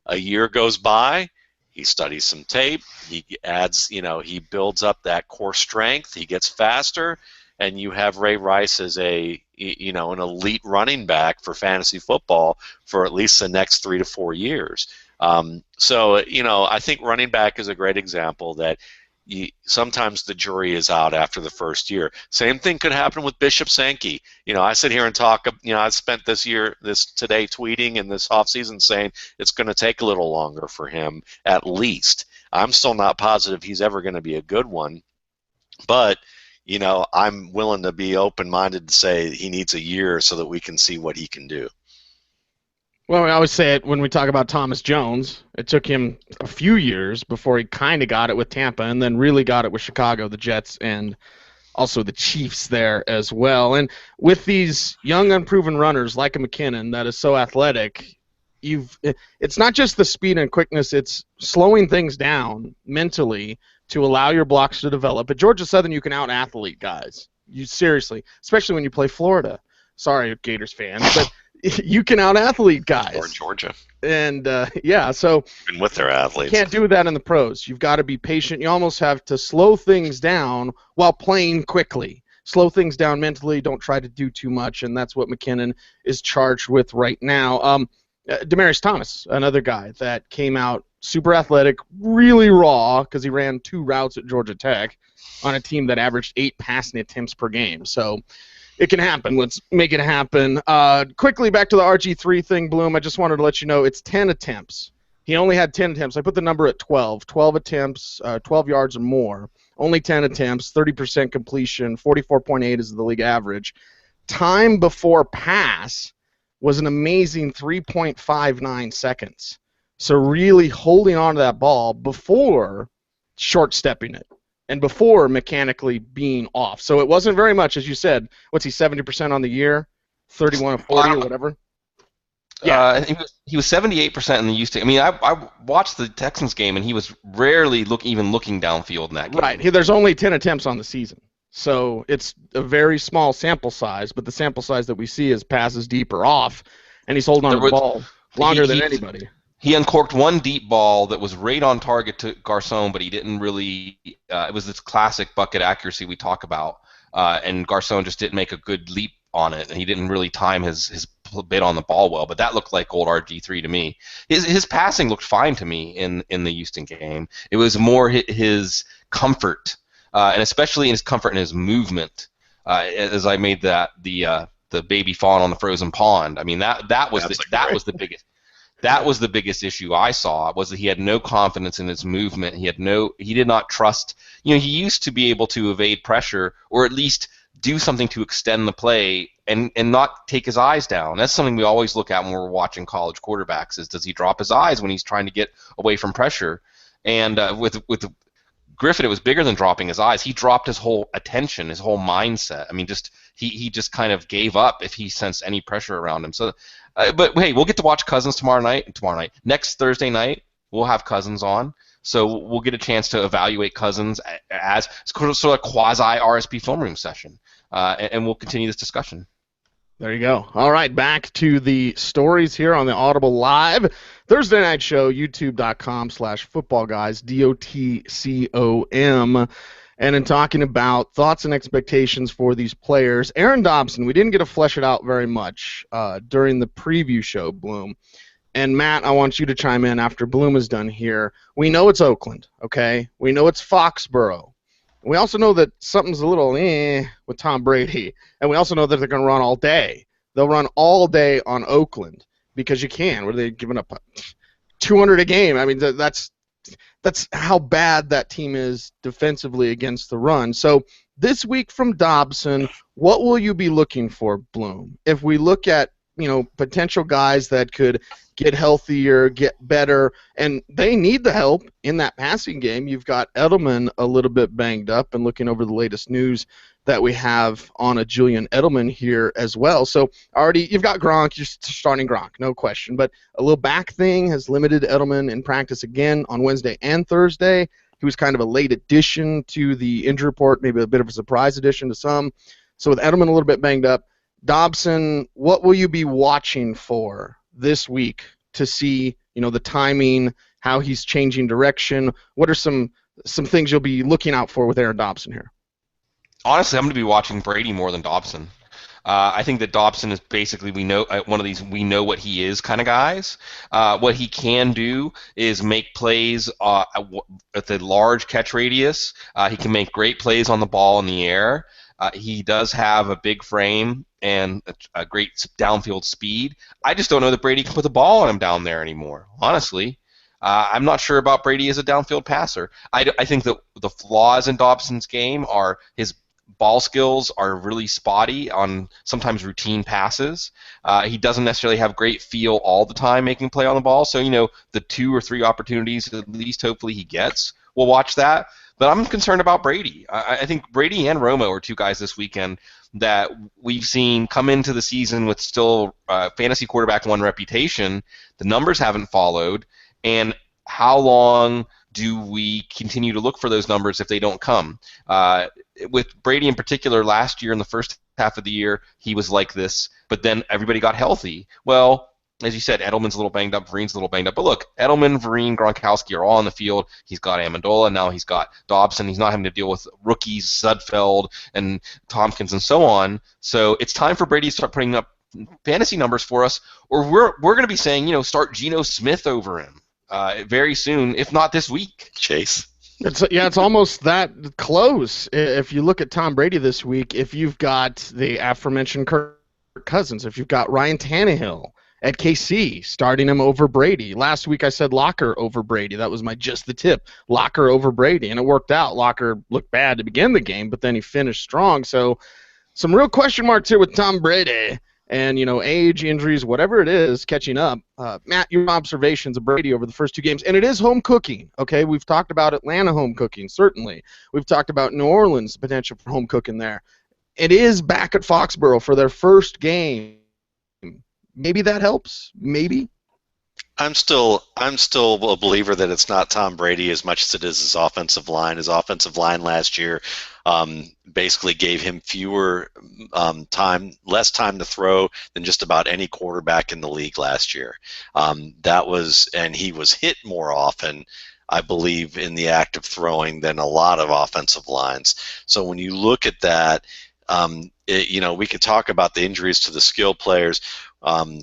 A year goes by, he studies some tape, he adds, he builds up that core strength, he gets faster, and you have Ray Rice as an elite running back for fantasy football for at least the next 3 to 4 years. So I think running back is a great example that sometimes the jury is out after the first year. Same thing could happen with Bishop Sankey. I sit here and talk, I spent today tweeting and this offseason saying it's going to take a little longer for him, at least. I'm still not positive he's ever going to be a good one, but I'm willing to be open-minded to say he needs a year so that we can see what he can do. Well, we always say it when we talk about Thomas Jones. It took him a few years before he kind of got it with Tampa and then really got it with Chicago, the Jets, and also the Chiefs there as well. And with these young, unproven runners like a McKinnon that is so athletic, it's not just the speed and quickness, it's slowing things down mentally to allow your blocks to develop. At Georgia Southern, you can out-athlete guys. Seriously, especially when you play Florida. Sorry, Gators fans, but you can out-athlete guys. Or Georgia. And, so even with their athletes. You can't do that in the pros. You've got to be patient. You almost have to slow things down while playing quickly. Slow things down mentally. Don't try to do too much, and that's what McKinnon is charged with right now. Demaryius Thomas, another guy that came out super athletic, really raw because he ran 2 routes at Georgia Tech on a team that averaged 8 passing attempts per game. So it can happen. Let's make it happen. Quickly back to the RG3 thing, Bloom. I just wanted to let you know it's 10 attempts. He only had 10 attempts. I put the number at 12. 12 attempts, 12 yards or more. Only 10 attempts, 30% completion, 44.8 is the league average. Time before pass was an amazing 3.59 seconds. So really holding on to that ball before short-stepping it and before mechanically being off. So it wasn't very much, as you said. What's he, 70% on the year? 31 of 40 or whatever? Yeah, he was 78% in the Houston. I mean, I watched the Texans game, and he was rarely even looking downfield in that game. Right. There's only 10 attempts on the season. So it's a very small sample size, but the sample size that we see is passes deep or off, and he's holding on to the ball longer than anybody. He uncorked one deep ball that was right on target to Garcon, but he didn't really it was this classic bucket accuracy we talk about, and Garcon just didn't make a good leap on it, and he didn't really time his bit on the ball well, but that looked like old RG3 to me. His passing looked fine to me in the Houston game. It was more his comfort, and especially in his comfort in his movement, as I made the baby fawn on the frozen pond. I mean, that was the biggest. That was the biggest issue I saw, was that he had no confidence in his movement. He did not trust. He used to be able to evade pressure, or at least do something to extend the play and not take his eyes down. That's something we always look at when we're watching college quarterbacks, is does he drop his eyes when he's trying to get away from pressure? And with Griffin, it was bigger than dropping his eyes. He dropped his whole attention, his whole mindset. I mean, he just kind of gave up if he sensed any pressure around him. So, but hey, we'll get to watch Cousins tomorrow night. Next Thursday night, we'll have Cousins on. So we'll get a chance to evaluate Cousins as sort of a quasi-RSP film room session, and we'll continue this discussion. There you go. All right, back to the stories here on the Audible Live Thursday night show, youtube.com/footballguys, DOTCOM. And in talking about thoughts and expectations for these players, Aaron Dobson, we didn't get to flesh it out very much during the preview show, Bloom. And Matt, I want you to chime in after Bloom is done here. We know it's Oakland, okay? We know it's Foxborough. We also know that something's a little with Tom Brady. And we also know that they're going to run all day. They'll run all day on Oakland because you can. Where they're giving up 200 a game. I mean, that's how bad that team is defensively against the run. So this week from Dobson, what will you be looking for, Bloom? If we look at, potential guys that could get healthier, get better, and they need the help in that passing game. You've got Edelman a little bit banged up, and looking over the latest news that we have on a Julian Edelman here as well. So already you've got Gronk, you're starting Gronk, no question, but a little back thing has limited Edelman in practice again on Wednesday and Thursday. He was kind of a late addition to the injury report, maybe a bit of a surprise addition to some. So with Edelman a little bit banged up, Dobson, what will you be watching for this week to see, the timing, how he's changing direction? What are some things you'll be looking out for with Aaron Dobson here? Honestly, I'm going to be watching Brady more than Dobson. I think that Dobson is basically, we know one of these we know what he is kind of guys. What he can do is make plays at the large catch radius. He can make great plays on the ball in the air. He does have a big frame and a great downfield speed. I just don't know that Brady can put the ball on him down there anymore, honestly. I'm not sure about Brady as a downfield passer. I think that the flaws in Dobson's game are his ball skills are really spotty on sometimes routine passes. He doesn't necessarily have great feel all the time making play on the ball. So, the 2 or 3 opportunities at least hopefully he gets, we'll watch that. But I'm concerned about Brady. I think Brady and Romo are 2 guys this weekend that we've seen come into the season with still fantasy quarterback 1 reputation. The numbers haven't followed. And how long do we continue to look for those numbers if they don't come? With Brady in particular, last year in the first half of the year, he was like this, but then everybody got healthy. Well, as you said, Edelman's a little banged up, Vereen's a little banged up. But look, Edelman, Vereen, Gronkowski are all on the field. He's got Amendola, now he's got Dobson. He's not having to deal with rookies, Sudfeld, and Tompkins, and so on. So it's time for Brady to start putting up fantasy numbers for us, or we're going to be saying, start Geno Smith over him very soon, if not this week. Chase. It's almost that close. If you look at Tom Brady this week, if you've got the aforementioned Kirk Cousins, if you've got Ryan Tannehill at KC, starting him over Brady. Last week I said Locker over Brady. That was my just the tip. Locker over Brady, and it worked out. Locker looked bad to begin the game, but then he finished strong. So some real question marks here with Tom Brady. And, age, injuries, whatever it is, catching up. Matt, your observations of Brady over the first 2 games. And it is home cooking, okay? We've talked about Atlanta home cooking, certainly. We've talked about New Orleans' potential for home cooking there. It is back at Foxborough for their first game. Maybe that helps. Maybe. I'm still a believer that it's not Tom Brady as much as it is his offensive line. His offensive line last year basically gave him less time to throw than just about any quarterback in the league last year. And he was hit more often, I believe, in the act of throwing than a lot of offensive lines. So when you look at that, we could talk about the injuries to the skill players.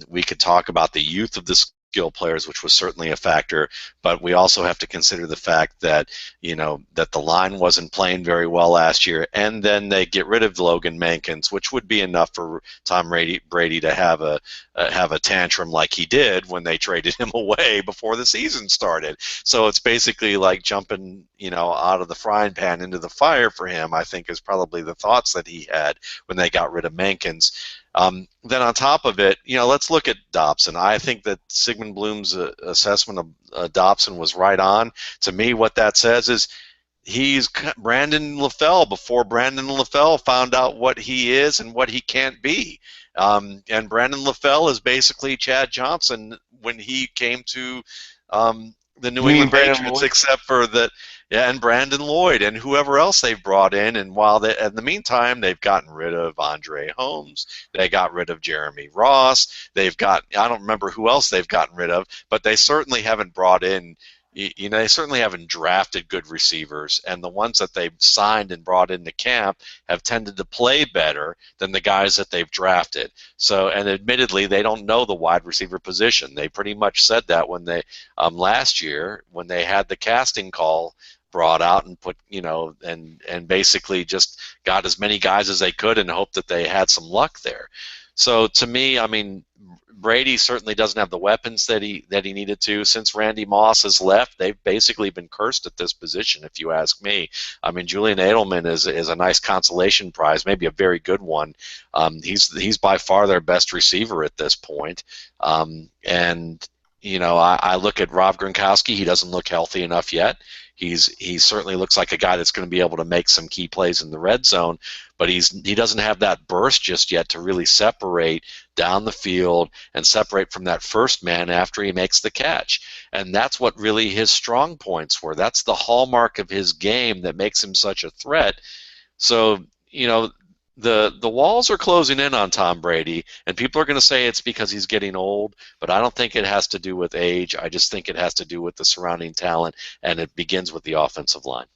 We could talk about the youth of the skill players, which was certainly a factor, but we also have to consider the fact that that the line wasn't playing very well last year, and then they get rid of Logan Mankins, which would be enough for Tom Brady to have a tantrum like he did when they traded him away before the season started. So it's basically like jumping out of the frying pan into the fire for him, I think, is probably the thoughts that he had when they got rid of Mankins. Then on top of it, let's look at Dobson. I think that Sigmund Bloom's assessment of Dobson was right on. To me, what that says is he's Brandon LaFell before Brandon LaFell found out what he is and what he can't be. And Brandon LaFell is basically Chad Johnson when he came to the New You mean England Brandon Patriots, Lloyd? except for that, yeah, and Brandon Lloyd and whoever else they've brought in. And while they, in the meantime, they've gotten rid of Andre Holmes, they got rid of Jeremy Ross, they've got, I don't remember who else they've gotten rid of, but they certainly haven't brought in. You know, they certainly haven't drafted good receivers, and the ones that they've signed and brought into camp have tended to play better than the guys that they've drafted. So, and admittedly, they don't know the wide receiver position. They pretty much said that when they last year when they had the casting call brought out and put, you know, and basically just got as many guys as they could and hoped that they had some luck there. So to me, I mean, Brady certainly doesn't have the weapons that he needed to. Since Randy Moss has left, they've basically been cursed at this position, if you ask me. I mean, Julian Edelman is a nice consolation prize, maybe a very good one. He's by far their best receiver at this point. And you know, I look at Rob Gronkowski. He doesn't look healthy enough yet. He certainly looks like a guy that's going to be able to make some key plays in the red zone, but he doesn't have that burst just yet to really separate down the field and separate from that first man after he makes the catch. And that's what really his strong points were. That's the hallmark of his game that makes him such a threat. So, you know, the walls are closing in on Tom Brady, and people are going to say it's because he's getting old, but I don't think it has to do with age. I just think it has to do with the surrounding talent, and it begins with the offensive line.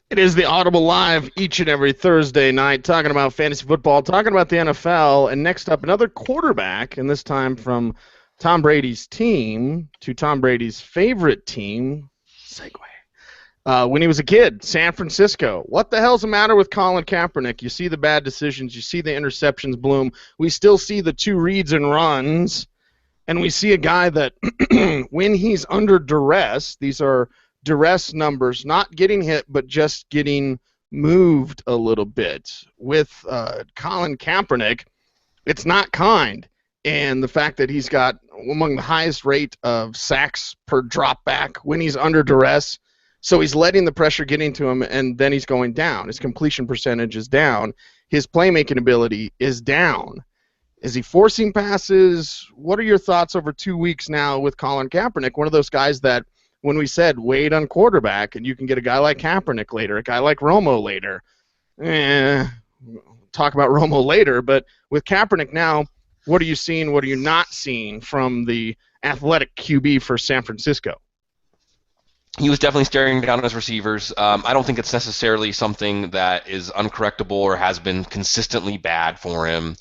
It is the Audible Live each and every Thursday night, talking about fantasy football, talking about the NFL, and next up, another quarterback, and this time from Tom Brady's team to Tom Brady's favorite team, segue. When he was a kid, San Francisco. What the hell's the matter with Colin Kaepernick? You see the bad decisions. You see the interceptions bloom. We still see the 2 reads and runs. And we see a guy that when he's under duress, these are duress numbers, not getting hit, but just getting moved a little bit. With Colin Kaepernick, it's not kind. And the fact that he's got among the highest rate of sacks per drop back when he's under duress, so he's letting the pressure get into him, and then he's going down. His completion percentage is down. His playmaking ability is down. Is he forcing passes? What are your thoughts over 2 weeks now with Colin Kaepernick? One of those guys that when we said wait on quarterback, and you can get a guy like Kaepernick later, a guy like Romo later. Talk about Romo later, but with Kaepernick now, what are you seeing? What are you not seeing from the athletic QB for San Francisco? He was definitely staring down his receivers. I don't think it's necessarily something that is uncorrectable or has been consistently bad for him.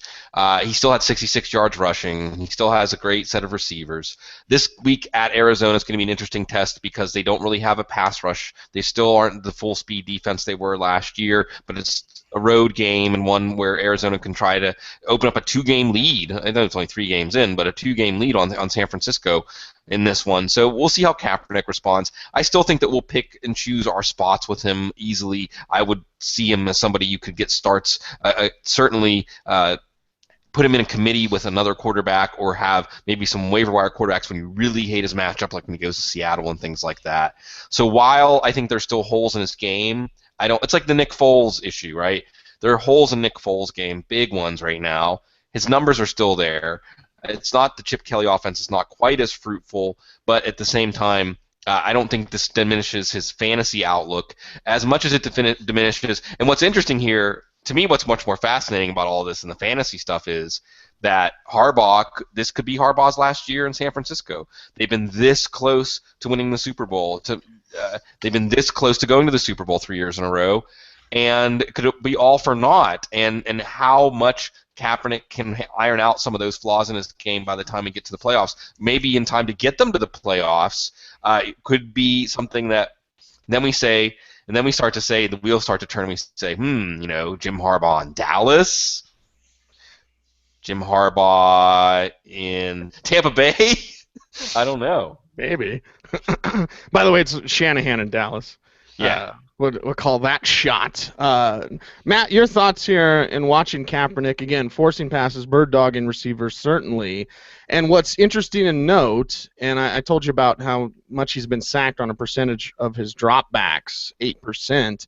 He still had 66 yards rushing. He still has a great set of receivers. This week at Arizona is going to be an interesting test because they don't really have a pass rush. They still aren't the full-speed defense they were last year, but it's a road game and one where Arizona can try to open up a 2-game lead. I know it's only 3 games in, but a 2-game lead on San Francisco in this one. So we'll see how Kaepernick responds. I still think that we'll pick and choose our spots with him easily. I would see him as somebody you could get starts. Certainly put him in a committee with another quarterback or have maybe some waiver wire quarterbacks when you really hate his matchup, like when he goes to Seattle and things like that. So while I think there's still holes in his game, it's like the Nick Foles issue, right? There are holes in Nick Foles' game, big ones right now. His numbers are still there. It's not the Chip Kelly offense. It's not quite as fruitful, but at the same time, I don't think this diminishes his fantasy outlook as much as it diminishes. And what's interesting here, to me, what's much more fascinating about all this and the fantasy stuff is that Harbaugh, this could be Harbaugh's last year in San Francisco. They've been this close to winning the Super Bowl. They've been this close to going to the Super Bowl 3 years in a row. And could it be all for naught? And how much Kaepernick can iron out some of those flaws in his game by the time we get to the playoffs, maybe in time to get them to the playoffs, it could be something that then we say, and then we start to say, the wheels start to turn, and we say, Jim Harbaugh in Dallas, Jim Harbaugh in Tampa Bay. I don't know. Maybe. By the way, it's Shanahan in Dallas. Yeah. We'll call that shot. Matt, your thoughts here in watching Kaepernick, again, forcing passes, bird dogging receivers, certainly. And what's interesting to note, and I told you about how much he's been sacked on a percentage of his dropbacks, 8%.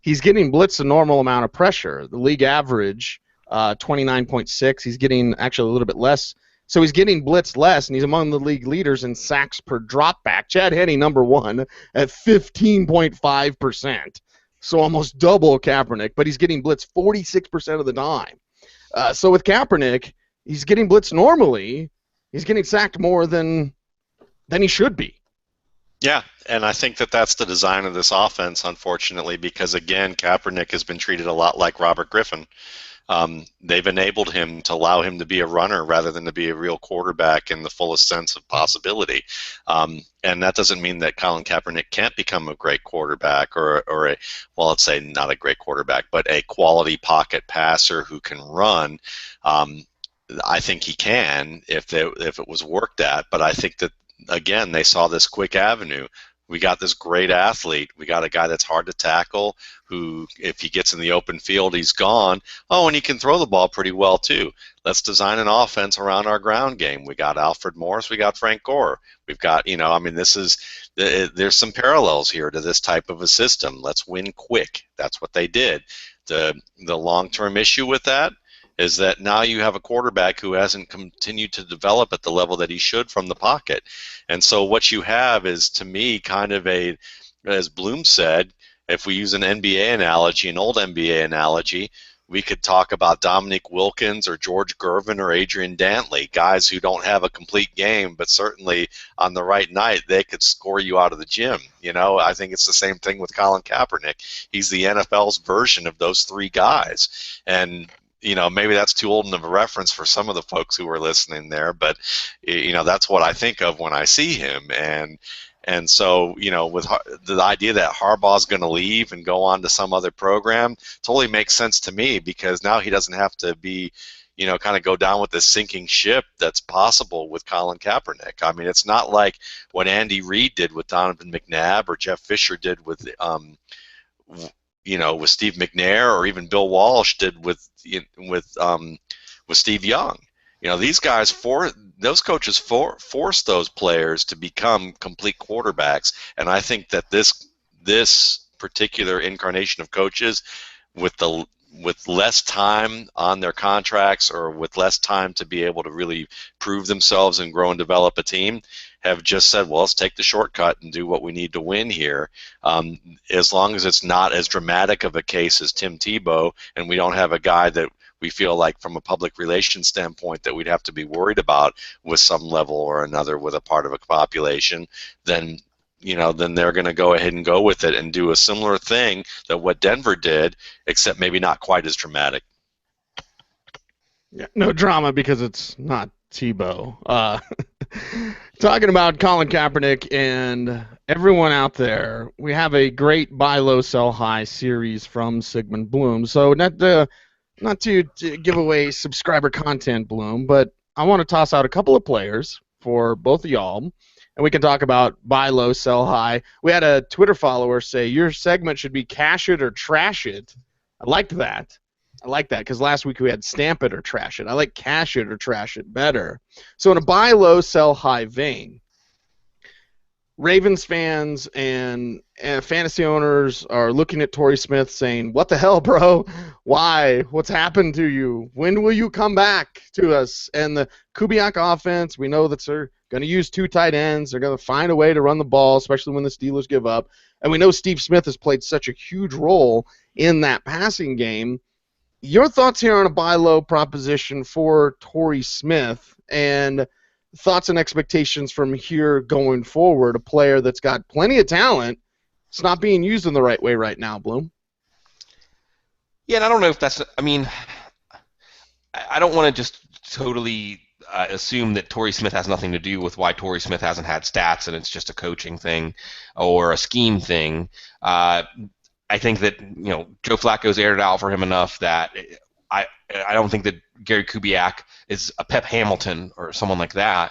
He's getting blitzed a normal amount of pressure. The league average, 29.6. He's getting actually a little bit less So he's getting blitzed less, and he's among the league leaders in sacks per dropback. Chad Henne, number one, at 15.5%. So almost double Kaepernick, but he's getting blitzed 46% of the time. So with Kaepernick, he's getting blitzed normally. He's getting sacked more than he should be. Yeah, and I think that that's the design of this offense, unfortunately, because, again, Kaepernick has been treated a lot like Robert Griffin. They've enabled him to allow him to be a runner rather than to be a real quarterback in the fullest sense of possibility. And that doesn't mean that Colin Kaepernick can't become a great quarterback or a, well, let's say not a great quarterback, but a quality pocket passer who can run. I think he can if it was worked at, but I think that, again, they saw this quick avenue. We got this great athlete. We got a guy that's hard to tackle, who, if he gets in the open field, he's gone. Oh, and he can throw the ball pretty well, too. Let's design an offense around our ground game. We got Alfred Morris. We got Frank Gore. We've got, there's some parallels here to this type of a system. Let's win quick. That's what they did. The long-term issue with that is that now you have a quarterback who hasn't continued to develop at the level that he should from the pocket. And so what you have is, to me, kind of a, as Bloom said, if we use an NBA analogy, an old NBA analogy, we could talk about Dominique Wilkins or George Gervin or Adrian Dantley, guys who don't have a complete game, but certainly on the right night they could score you out of the gym. I think it's the same thing with Colin Kaepernick. He's the NFL's version of those three guys. And maybe that's too old of a reference for some of the folks who are listening there, but that's what I think of when I see him. And so, with the idea that Harbaugh's going to leave and go on to some other program totally makes sense to me, because now he doesn't have to be, kind of go down with this sinking ship that's possible with Colin Kaepernick. I mean, it's not like what Andy Reid did with Donovan McNabb or Jeff Fisher did with with Steve McNair, or even Bill Walsh did with Steve Young. These guys, those coaches force those players to become complete quarterbacks, and I think that this particular incarnation of coaches, with less time on their contracts, or with less time to be able to really prove themselves and grow and develop a team, have just said, well, let's take the shortcut and do what we need to win here. As long as it's not as dramatic of a case as Tim Tebow, and we don't have a guy that we feel like, from a public relations standpoint, that we'd have to be worried about with some level or another with a part of a population, then they're going to go ahead and go with it and do a similar thing that what Denver did, except maybe not quite as dramatic. Yeah, no drama, because it's not Tebow. Talking about Colin Kaepernick and everyone out there, we have a great buy low, sell high series from Sigmund Bloom. So not to give away subscriber content, Bloom, but I want to toss out a couple of players for both of y'all, and we can talk about buy low, sell high. We had a Twitter follower say your segment should be cash it or trash it. I liked that. Because last week we had stamp it or trash it. I like cash it or trash it better. So in a buy low, sell high vein, Ravens fans and fantasy owners are looking at Torrey Smith saying, what the hell, bro? Why? What's happened to you? When will you come back to us? And the Kubiak offense, we know that they're going to use two tight ends. They're going to find a way to run the ball, especially when the Steelers give up. And we know Steve Smith has played such a huge role in that passing game. Your thoughts here on a buy low proposition for Torrey Smith, and thoughts and expectations from here going forward, a player that's got plenty of talent. It's not being used in the right way right now, Bloom. Yeah, and I don't know if that's – I mean, I don't want to just totally assume that Torrey Smith has nothing to do with why Torrey Smith hasn't had stats and it's just a coaching thing or a scheme thing. I think that Joe Flacco's aired it out for him enough that I don't think that Gary Kubiak is a Pep Hamilton or someone like that.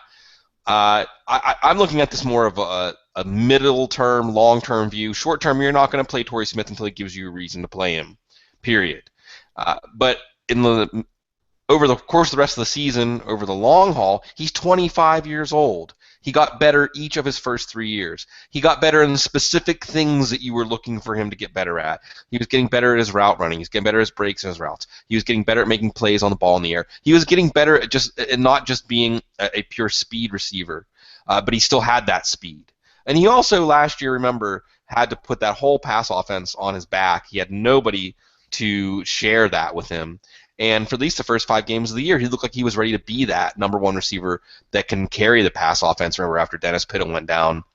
I'm looking at this more of a middle-term, long-term view. Short-term, you're not going to play Torrey Smith until he gives you a reason to play him, period. But over the course of the rest of the season, over the long haul, he's 25 years old. He got better each of his first 3 years. He got better in the specific things that you were looking for him to get better at. He was getting better at his route running. He was getting better at his breaks and his routes. He was getting better at making plays on the ball in the air. He was getting better at not just being a pure speed receiver, but he still had that speed. And he also last year, remember, had to put that whole pass offense on his back. He had nobody to share that with him. And for at least the first 5 games of the year, he looked like he was ready to be that number 1 receiver that can carry the pass offense. Remember, after Dennis Pitta went down.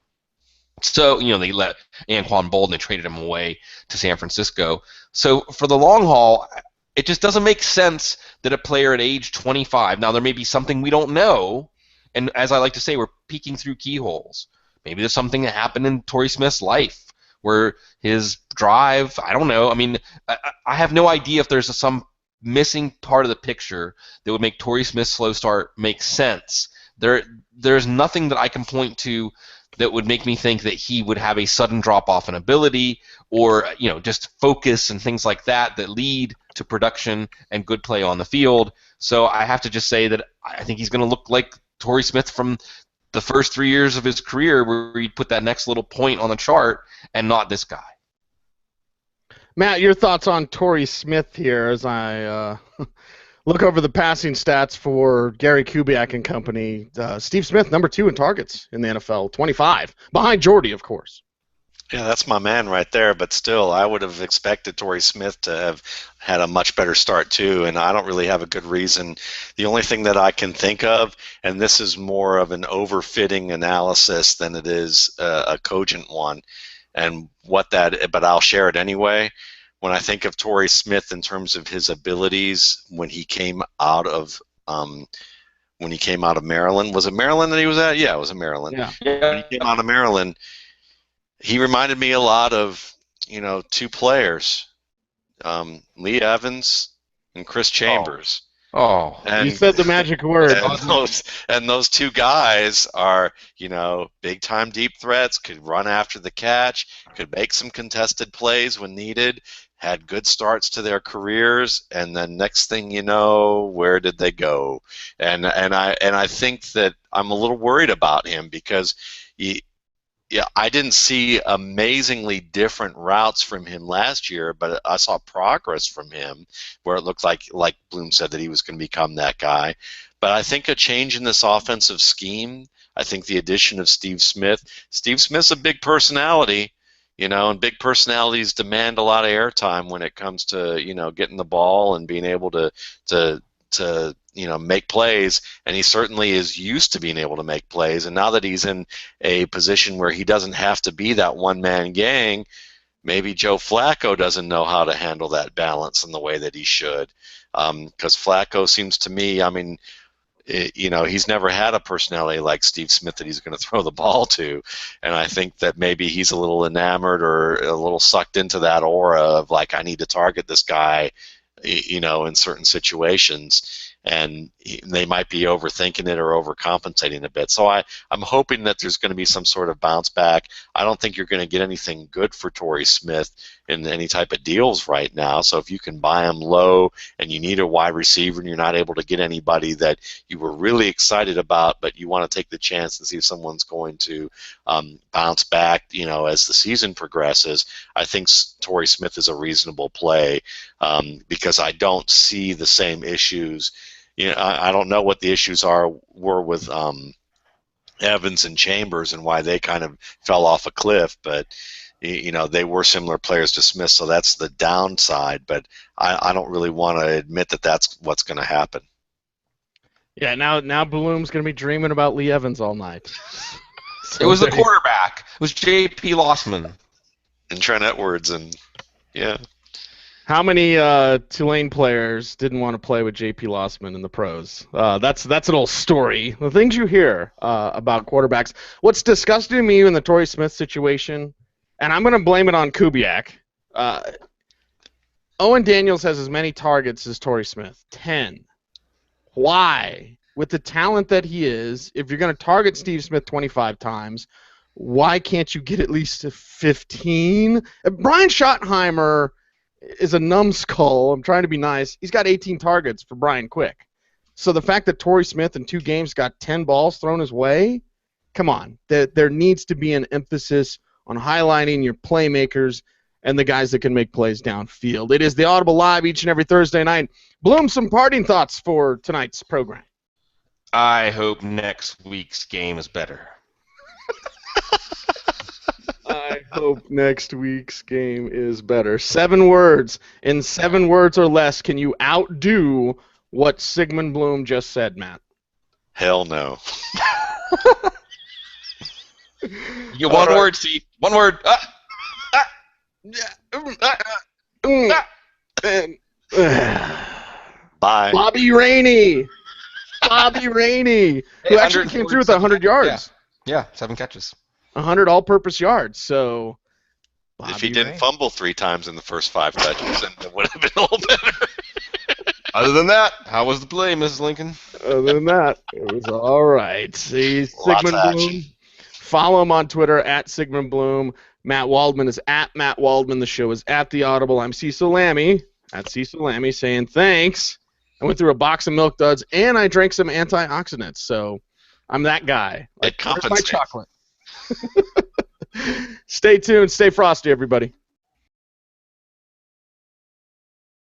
So, they let Anquan Boldin, they traded him away to San Francisco. So for the long haul, it just doesn't make sense that a player at age 25, now there may be something we don't know, and as I like to say, we're peeking through keyholes. Maybe there's something that happened in Torrey Smith's life where his drive, I don't know. I mean, I have no idea if there's some missing part of the picture that would make Torrey Smith's slow start make sense. There's nothing that I can point to that would make me think that he would have a sudden drop-off in ability or just focus and things like that lead to production and good play on the field. So I have to just say that I think he's going to look like Torrey Smith from the first 3 years of his career where he'd put that next little point on the chart and not this guy. Matt, your thoughts on Torrey Smith here as I look over the passing stats for Gary Kubiak and company. Steve Smith, number 2 in targets in the NFL, 25, behind Jordy, of course. Yeah, that's my man right there, but still, I would have expected Torrey Smith to have had a much better start too, and I don't really have a good reason. The only thing that I can think of, and this is more of an overfitting analysis than it is a cogent one, but I'll share it anyway. When I think of Torrey Smith in terms of his abilities when he came out of Maryland, was it Maryland that he was at? Yeah, it was in Maryland. Yeah. When he came out of Maryland, he reminded me a lot of 2 players, Lee Evans and Chris Chambers. And you said the magic word. And those 2 guys are, big time deep threats, could run after the catch, could make some contested plays when needed, had good starts to their careers, and then next thing you know, where did they go? And I think that I'm a little worried about him because I didn't see amazingly different routes from him last year, but I saw progress from him where it looked like Bloom said, that he was going to become that guy. But I think a change in this offensive scheme, I think the addition of Steve Smith's a big personality, and big personalities demand a lot of airtime when it comes to, getting the ball and being able to make plays, and he certainly is used to being able to make plays. And now that he's in a position where he doesn't have to be that one-man gang, maybe Joe Flacco doesn't know how to handle that balance in the way that he should. Because Flacco seems to me, he's never had a personality like Steve Smith that he's going to throw the ball to, and I think that maybe he's a little enamored or a little sucked into that aura of I need to target this guy, in certain situations. And they might be overthinking it or overcompensating a bit. So I'm hoping that there's going to be some sort of bounce back. I don't think you're going to get anything good for Torrey Smith in any type of deals right now. So if you can buy him low and you need a wide receiver and you're not able to get anybody that you were really excited about, but you want to take the chance and see if someone's going to bounce back, as the season progresses, I think Torrey Smith is a reasonable play because I don't see the same issues. I don't know what the issues were with Evans and Chambers and why they kind of fell off a cliff, but they were similar players to Smith, so that's the downside. But I don't really want to admit that that's what's going to happen. Yeah, now Bloom's going to be dreaming about Lee Evans all night. It was the quarterback. It was J.P. Lossman. And Trent Edwards, and yeah. How many Tulane players didn't want to play with J.P. Lossman in the pros? That's an old story. The things you hear about quarterbacks. What's disgusting to me in the Torrey Smith situation, and I'm going to blame it on Kubiak. Owen Daniels has as many targets as Torrey Smith, 10. Why? With the talent that he is, if you're going to target Steve Smith 25 times, why can't you get at least to 15? Brian Schottenheimer is a numbskull. I'm trying to be nice. He's got 18 targets for Brian Quick. So the fact that Torrey Smith in 2 games got 10 balls thrown his way, come on. There needs to be an emphasis on highlighting your playmakers and the guys that can make plays downfield. It is the Audible Live each and every Thursday night. Bloom, some parting thoughts for tonight's program. I hope next week's game is better. I hope next week's game is better. 7 words. In 7 words or less, can you outdo what Sigmund Bloom just said, Matt? Hell no. You get one word, Steve. One word. Bye. Bobby Rainey. Bobby Rainey, who actually came through with 100 yards. Yeah, 7 catches. 100 all-purpose yards. So, Bobby if he didn't Rainey. fumble 3 times in the first 5 touches, then it would have been a little better. Other than that, how was the play, Mrs. Lincoln? Other than that, it was all right. See, Sigmund of Bloom. action. Follow him on Twitter at Sigmund Bloom. Matt Waldman is at Matt Waldman. The show is at The Audible. I'm Cecil Lammy at Cecil Lammy saying thanks. I went through a box of Milk Duds and I drank some antioxidants, so I'm that guy. It Where's my compensates. chocolate? Stay tuned. Stay frosty, everybody.